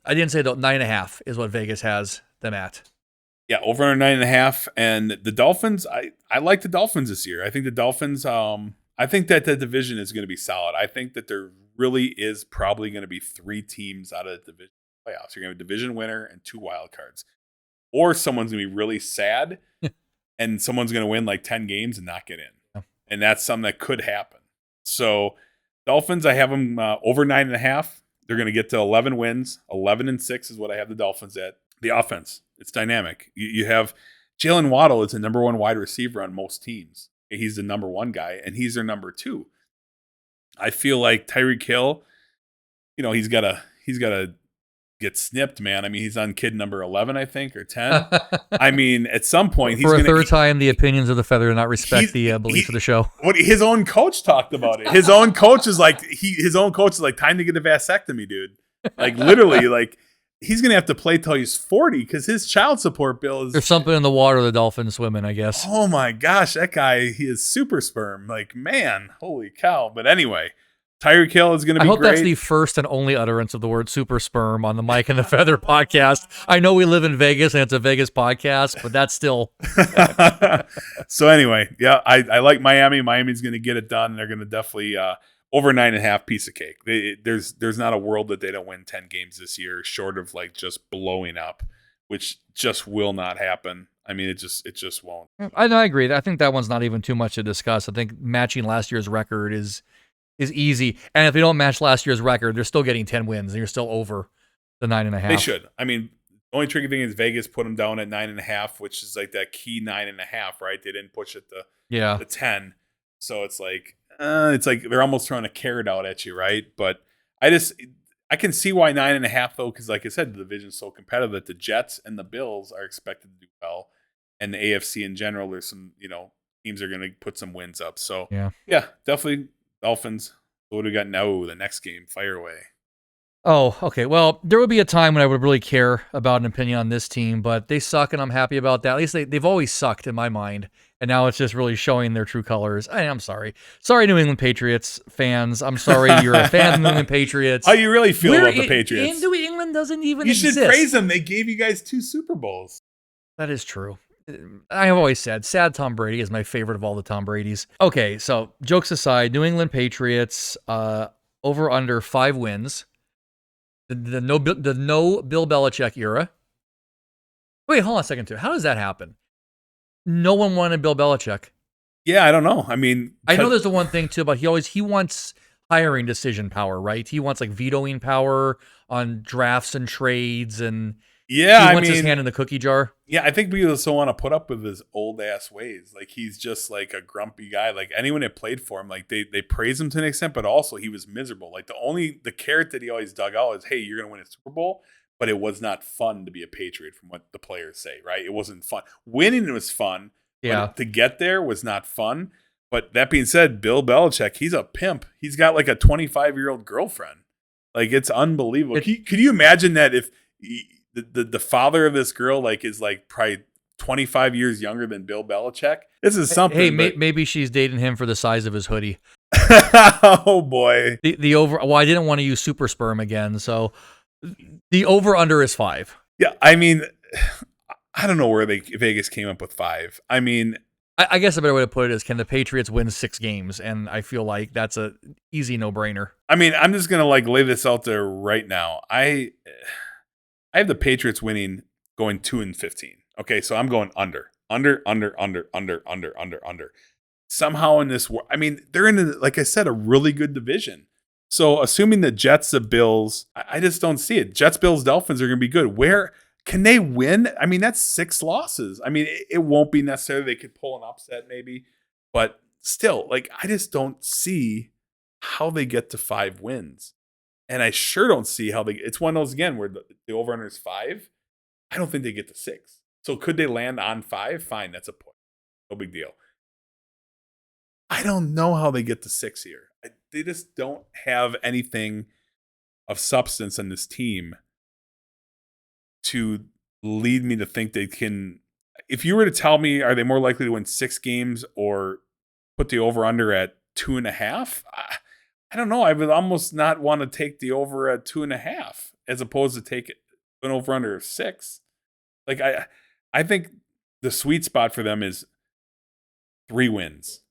I didn't say, though, 9.5 is what Vegas has them at. Yeah, over under 9.5. And the Dolphins, I like the Dolphins this year. I think the Dolphins, I think that the division is going to be solid. I think that there really is probably going to be 3 teams out of the division playoffs. You're going to have a division winner and 2 wild cards. Or someone's going to be really sad and someone's going to win like 10 games and not get in. Yeah. And that's something that could happen. So Dolphins, I have them over 9.5. They're going to get to 11 wins. 11-6 is what I have the Dolphins at. The offense, it's dynamic. You have Jalen Waddle is the number 1 wide receiver on most teams. He's the number 1 guy, and he's their number 2. I feel like Tyreek Hill, he's got to get snipped, man. I mean, he's on kid number 11, I think, or 10. I mean, at some point, he's for a third time, the opinions of the feather do not respect the belief of the show. What his own coach talked about it. His own coach is like, time to get a vasectomy, dude. Like literally, like. He's going to have to play till he's 40 because his child support bill is... There's something in the water the Dolphins swim in, I guess. Oh, my gosh. That guy, he is super sperm. Like, man, holy cow. But anyway, Tyreek Hill is going to be great. I hope that's the first and only utterance of the word super sperm on the Mike and the Feather podcast. I know we live in Vegas and it's a Vegas podcast, but that's still... So anyway, yeah, I like Miami. Miami's going to get it done. They're going to definitely... over 9.5, piece of cake. There's not a world that they don't win 10 games this year, short of like just blowing up, which just will not happen. I mean, it just won't. I agree. I think that one's not even too much to discuss. I think matching last year's record is easy. And if they don't match last year's record, they're still getting 10 wins, and you're still over the 9.5. They should. I mean, the only tricky thing is Vegas put them down at 9.5, which is like that key 9.5, right? They didn't push it to 10. So it's like they're almost throwing a carrot out at you, right? But I can see why 9.5 though, because like I said, the division's so competitive that the Jets and the Bills are expected to do well, and the AFC in general, there's some teams are going to put some wins up. So yeah, definitely Dolphins. What do we got now? The next game, fire away. Oh, okay. Well, there would be a time when I would really care about an opinion on this team, but they suck, and I'm happy about that. At least they've always sucked in my mind, and now it's just really showing their true colors. I'm sorry. Sorry, New England Patriots fans. I'm sorry you're a fan of the New England Patriots. How you really feel Where about the Patriots? New England doesn't even You exist. should praise them. They gave you guys 2 Super Bowls. That is true. I have always said, sad Tom Brady is my favorite of all the Tom Bradys. Okay, so jokes aside, New England Patriots over under 5 wins. The no Bill Belichick era. Wait, hold on a second too. How does that happen? No one wanted Bill Belichick. Yeah, I don't know. I mean, I know there's the one thing too, but he wants hiring decision power, right? He wants like vetoing power on drafts and trades, and he wants his hand in the cookie jar. Yeah, I think people still want to put up with his old ass ways. Like he's just like a grumpy guy. Like anyone that played for him, like they praise him to an extent, but also he was miserable. Like the carrot that he always dug out is, hey, you're gonna win a Super Bowl, but it was not fun to be a Patriot from what the players say, right? It wasn't fun. Winning was fun. Yeah. But to get there was not fun. But that being said, Bill Belichick, he's a pimp. He's got like a 25-year-old girlfriend. Like it's unbelievable. Could you imagine that if the father of this girl like is like probably 25 years younger than Bill Belichick? This is something. Hey, maybe she's dating him for the size of his hoodie. Oh boy. The over. Well, I didn't want to use super sperm again, so the over under is 5. Yeah, I mean, I don't know where Vegas came up with 5. I mean, I guess a better way to put it is, can the Patriots win 6 games? And I feel like that's a easy no-brainer. I mean, I'm just gonna like lay this out there right now. I have the Patriots winning, going 2-15. Okay, so I'm going under. Somehow in this, I mean, they're in, like I said, a really good division. So assuming the Jets, the Bills, I just don't see it. Jets, Bills, Dolphins are going to be good. Where can they win? I mean, that's 6 losses. I mean, it won't be necessary. They could pull an upset maybe, but still, like, I just don't see how they get to 5 wins. And I sure don't see how it's one of those again where the over under is 5. I don't think they get to 6. So could they land on 5? Fine, that's a point. No big deal. I don't know how they get to 6 here. They just don't have anything of substance in this team to lead me to think they can. If you were to tell me, are they more likely to win 6 games or put the over under at 2.5? I don't know. I would almost not want to take the over at 2.5 as opposed to take an over under of 6. Like I think the sweet spot for them is 3 wins.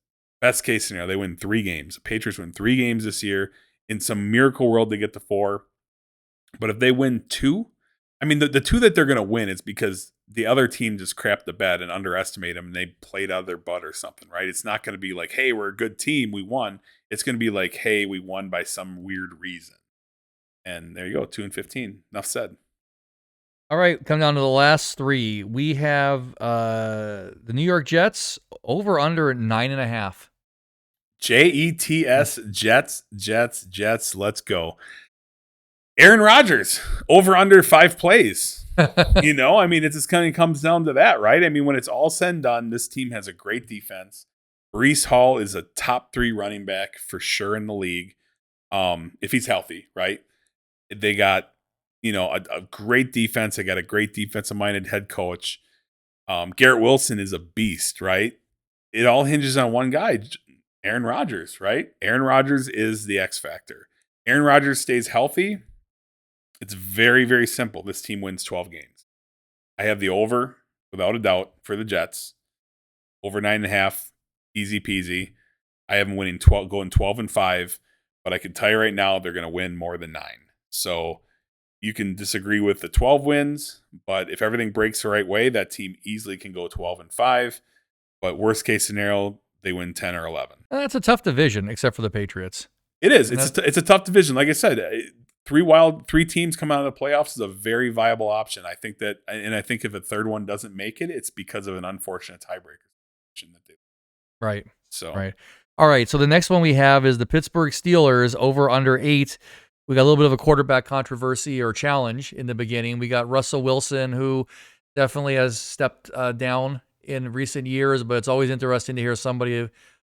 Best case scenario, they win 3 games. The Patriots win 3 games this year. In some miracle world, they get to 4. But if they win 2, I mean, the 2 that they're going to win is because the other team just crapped the bed and underestimated them and they played out of their butt or something, right? It's not going to be like, hey, we're a good team, we won. It's going to be like, hey, we won by some weird reason. And there you go, 2-15. Enough said. All right, come down to the last 3. We have the New York Jets over under 9.5. Jets, Jets. Let's go. Aaron Rodgers, over under 5 plays. You know, I mean, it just kind of comes down to that, right? I mean, when it's all said and done, this team has a great defense. Breece Hall is a top 3 running back for sure in the league. If he's healthy, right? They got, you know, a great defense. They got a great defensive-minded head coach. Garrett Wilson is a beast, right? It all hinges on one guy, Aaron Rodgers, right? Aaron Rodgers is the X factor. Aaron Rodgers stays healthy. It's very, very simple. This team wins 12 games. I have the over, without a doubt, for the Jets. Over 9.5, easy peasy. I have them going 12-5, but I can tell you right now they're going to win more than 9. So you can disagree with the 12 wins, but if everything breaks the right way, that team easily can go 12-5. But worst case scenario, they win 10 or 11. That's a tough division, except for the Patriots. It is. It's a tough division. Like I said, 3 teams come out of the playoffs is a very viable option. I think that, and I think if a third one doesn't make it, it's because of an unfortunate tiebreaker. Right. So right. All right. So the next one we have is the Pittsburgh Steelers over under 8. We got a little bit of a quarterback controversy or challenge in the beginning. We got Russell Wilson, who definitely has stepped down in recent years, but it's always interesting to hear somebody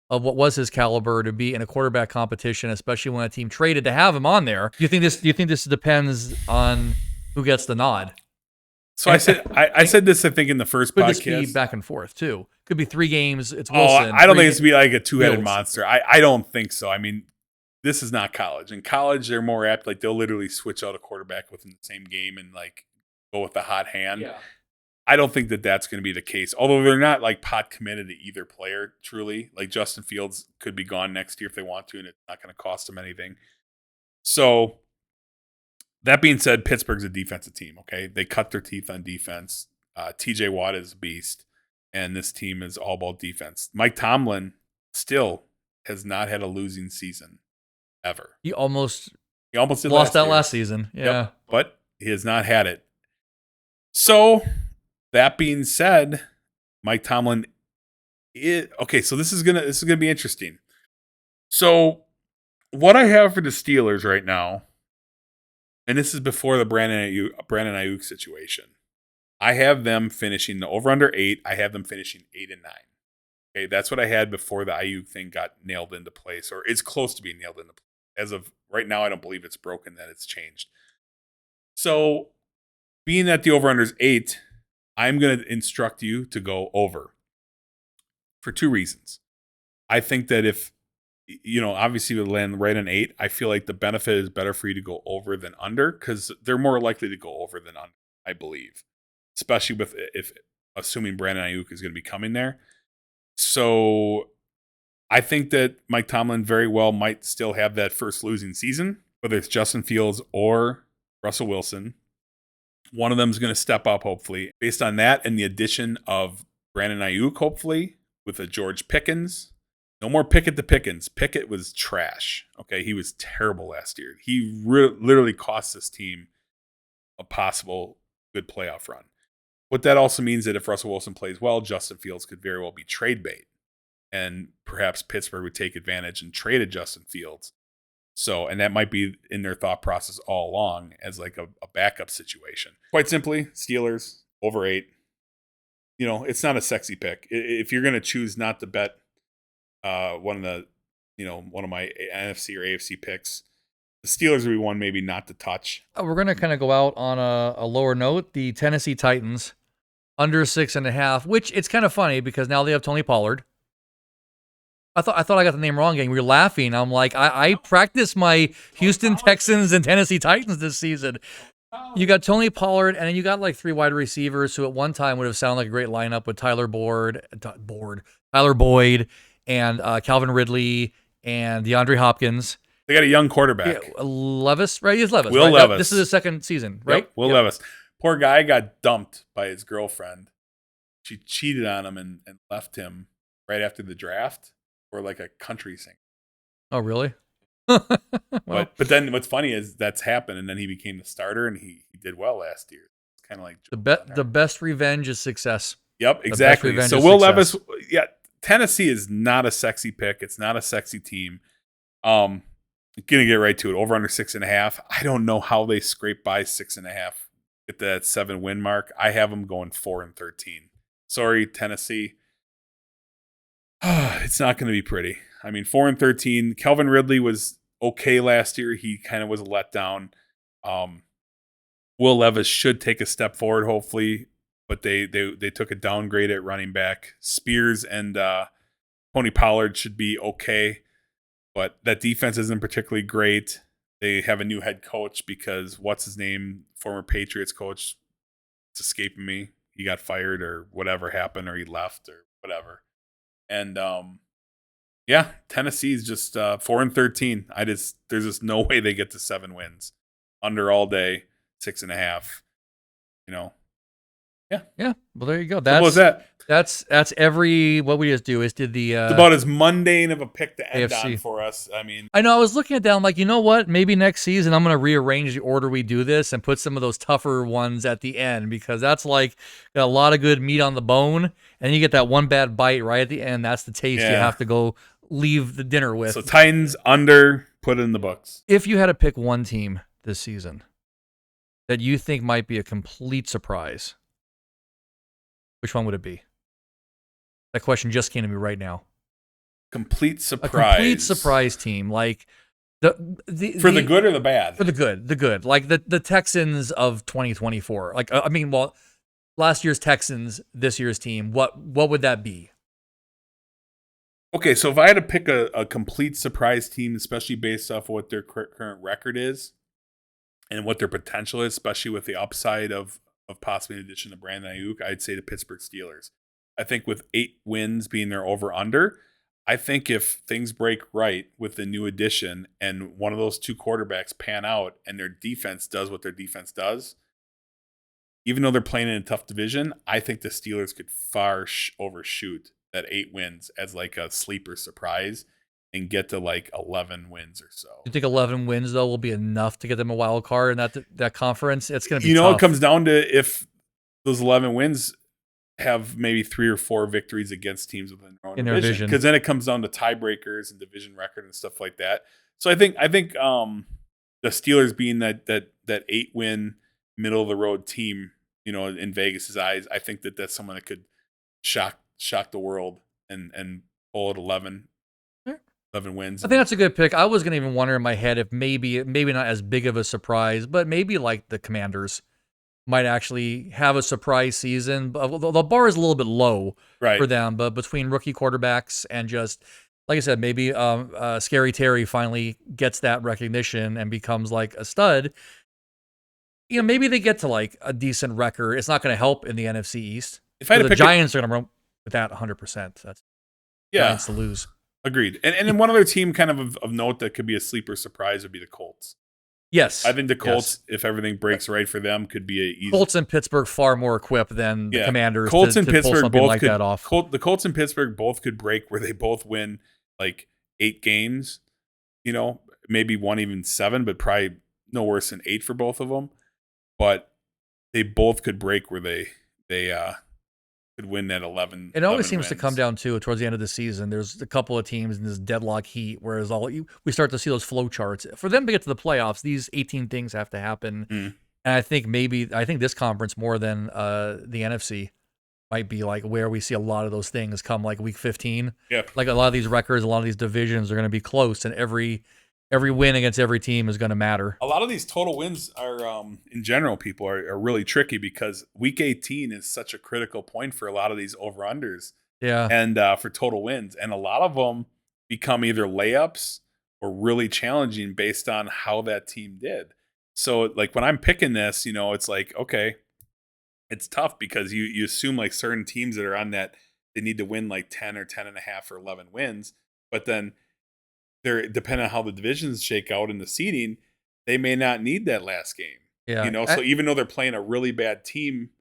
of what was his caliber to be in a quarterback competition, especially when a team traded to have him on there. Do you think this depends on who gets the nod? So I said this, I think, in the first Could podcast. this be back and forth too? Could be 3 games. It's Oh, Wilson. I don't think it's be like a two-headed Fields. monster. I don't think so. I mean, this is not college. In college, they're more apt. Like they'll literally switch out a quarterback within the same game and like go with the hot hand. Yeah. I don't think that that's going to be the case. Although they're not like pot committed to either player. Truly, like Justin Fields could be gone next year if they want to, and it's not going to cost them anything. So that being said, Pittsburgh's a defensive team. Okay, they cut their teeth on defense. T.J. Watt is a beast, and this team is all about defense. Mike Tomlin still has not had a losing season ever. He almost did lost that last season. Yeah, Yep, but he has not had it. So that being said, Mike Tomlin okay, so this is gonna be interesting. So what I have for the Steelers right now, and this is before the Brandon Ayuk situation, I have them finishing the over-under 8. I have them finishing 8-9. Okay, that's what I had before the Ayuk thing got nailed into place, or is close to being nailed into place. As of right now, I don't believe it's broken, that it's changed. So being that the over-under is 8, I'm going to instruct you to go over for 2 reasons. I think that if, obviously you land right on 8, I feel like the benefit is better for you to go over than under because they're more likely to go over than under, I believe. Especially if assuming Brandon Ayuk is going to be coming there. So I think that Mike Tomlin very well might still have that first losing season, whether it's Justin Fields or Russell Wilson. One of them is going to step up, hopefully. Based on that and the addition of Brandon Ayuk, hopefully, with a George Pickens. No more Pickett to Pickens. Pickett was trash. Okay, he was terrible last year. He literally cost this team a possible good playoff run. What that also means that if Russell Wilson plays well, Justin Fields could very well be trade bait. And perhaps Pittsburgh would take advantage and trade Justin Fields. So, and that might be in their thought process all along as like a backup situation. Quite simply, Steelers over 8. It's not a sexy pick. If you're going to choose not to bet one of my NFC or AFC picks, the Steelers would be one maybe not to touch. We're going to kind of go out on a lower note. The Tennessee Titans under 6.5, which it's kind of funny because now they have Tony Pollard. I thought I got the name wrong again. We were laughing. I'm like, I practiced my Houston Texans and Tennessee Titans this season. You got Tony Pollard, and then you got like 3 wide receivers who at one time would have sounded like a great lineup with Tyler Boyd, and Calvin Ridley, and DeAndre Hopkins. They got a young quarterback. Yeah, Levis, right? He's Levis. Will right? Levis. This is his second season, right? Yep, Will Levis. Poor guy got dumped by his girlfriend. She cheated on him and left him right after the draft for like a country singer. Oh, really? Well, but then what's funny is that's happened, and then he became the starter, and he did well last year. It's kind of like the best revenge is success. Yep, exactly. So Will Levis, Tennessee is not a sexy pick. It's not a sexy team. Gonna get right to it. Over under 6.5. I don't know how they scrape by 6.5. Get that 7-win mark. I have them going 4-13. Sorry, Tennessee. It's not going to be pretty. I mean, 4-13. Calvin Ridley was okay last year. He kind of was a letdown. Will Levis should take a step forward, hopefully, but they took a downgrade at running back. Spears and Tony Pollard should be okay, but that defense isn't particularly great. They have a new head coach because what's his name, former Patriots coach, it's escaping me. He got fired or whatever happened, or he left or whatever. And Tennessee's just 4-13. There's just no way they get to 7 wins. Under all day, 6.5. Yeah. Well, there you go. What was that? That's every what we just do is did the. It's about as mundane of a pick to end AFC on for us. I mean, I know. I was looking at that. I'm like, you know what? Maybe next season I'm going to rearrange the order we do this and put some of those tougher ones at the end because that's like got a lot of good meat on the bone, and you get that one bad bite right at the end. That's the taste you have to go leave the dinner with. So Titans under, put in the books. If you had to pick one team this season that you think might be a complete surprise, which one would it be? That question just came to me right now. Complete A complete surprise. surprise team. Like For the good or the bad? For the good. Like the Texans of 2024. Like I mean, well, last year's Texans, this year's team. What would that be? Okay, so if I had to pick a complete surprise team, especially based off of what their current record is and what their potential is, especially with the upside of possibly in addition to Brandon Ayuk, I'd say the Pittsburgh Steelers. I think with 8 wins being their over-under, I think if things break right with the new addition and one of those 2 quarterbacks pan out and their defense does what their defense does, even though they're playing in a tough division, I think the Steelers could far overshoot that 8 wins as like a sleeper surprise and get to like 11 wins or so. You think 11 wins though will be enough to get them a wild card in that conference? It's going to be tough. It comes down to if those 11 wins have maybe 3 or 4 victories against teams within their own division, because then it comes down to tiebreakers and division record and stuff like that. So I think the Steelers being that 8-win middle of the road team, in Vegas's eyes, I think that's someone that could shock the world and pull at 11 wins. I think that's a good pick. I was going to even wonder in my head if maybe not as big of a surprise, but maybe like the Commanders might actually have a surprise season. The bar is a little bit low for them, but between rookie quarterbacks and just, like I said, maybe Scary Terry finally gets that recognition and becomes like a stud. Maybe they get to like a decent record. It's not going to help in the NFC East. If I had to the Giants are going to run with that 100%. That's Giants to lose. Agreed. And then one other team kind of note that could be a sleeper surprise would be the Colts. Yes. I think the Colts, if everything breaks right for them, could be a easy. Colts and Pittsburgh far more equipped than the Commanders Colts and to Pittsburgh pull something both like could, that off. The Colts and Pittsburgh both could break where they both win like 8 games, maybe one even 7, but probably no worse than 8 for both of them. But they both could break where they could win that 11. It always seems wins. to come down to towards the end of the season. There's a couple of teams in this deadlock heat, whereas we start to see those flow charts. For them to get to the playoffs, these 18 things have to happen. And I think this conference more than the NFC might be like where we see a lot of those things come like week 15. Yeah. Like a lot of these records, a lot of these divisions are going to be close, and every win against every team is going to matter. A lot of these total wins are, in general, people are really tricky because week 18 is such a critical point for a lot of these over-unders. Yeah. And for total wins. And a lot of them become either layups or really challenging based on how that team did. So, like, when I'm picking this, it's like, okay, it's tough because you assume, like, certain teams that are on that, they need to win, like, 10 or 10.5 or 11 wins. But then they're depending on how the divisions shake out in the seeding, they may not need that last game. Yeah. So even though they're playing a really bad team,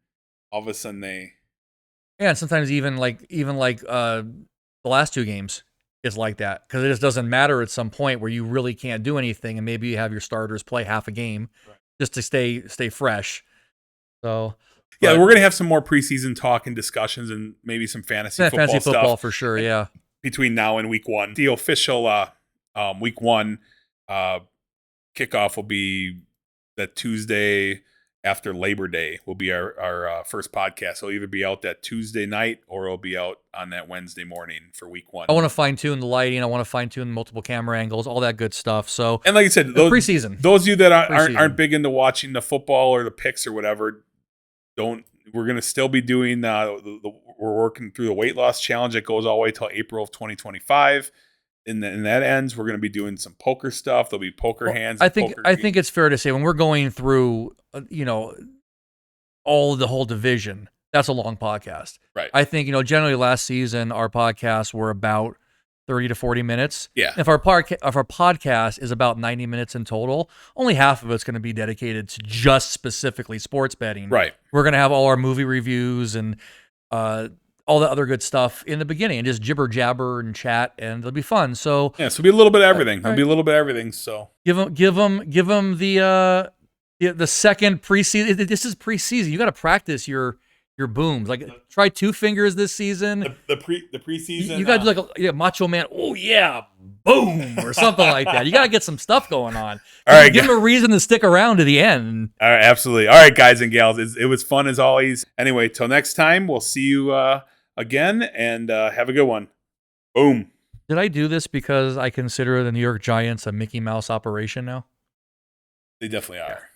all of a sudden they. Yeah, and sometimes even like the last 2 games is like that because it just doesn't matter at some point where you really can't do anything, and maybe you have your starters play half a game just to stay fresh. So yeah, we're gonna have some more preseason talk and discussions, and maybe some fantasy football stuff for sure. Yeah, between now and week 1, the official week 1 kickoff will be that Tuesday after Labor Day. Will be our first podcast. It'll either be out that Tuesday night or it'll be out on that Wednesday morning for week 1. I want to fine tune the lighting. I want to fine tune multiple camera angles, all that good stuff. So, and like I said, preseason. Those of you that aren't big into watching the football or the picks or whatever, we're going to still be doing we're working through the weight loss challenge that goes all the way till April of 2025. And that ends, we're going to be doing some poker stuff. There'll be poker hands. I think it's fair to say when we're going through, the whole division, that's a long podcast. Right. I think, generally last season, our podcasts were about 30 to 40 minutes. Yeah. If our podcast is about 90 minutes in total, only half of it's going to be dedicated to just specifically sports betting. Right. We're going to have all our movie reviews and all the other good stuff in the beginning and just jibber jabber and chat, and it'll be fun. So yeah, so it'll be a little bit of everything. It'll be a little bit of everything. So give them the second preseason. This is preseason. You got to practice your booms. Like try 2 fingers this season. The preseason. You got to do like a Macho Man. Oh yeah, boom or something like that. You got to get some stuff going on. All right, give them a reason to stick around to the end. All right, absolutely. All right, guys and gals, it was fun as always. Anyway, till next time, we'll see you again, and have a good one. Boom. Did I do this because I consider the New York Giants a Mickey Mouse operation now? They definitely Yeah. are.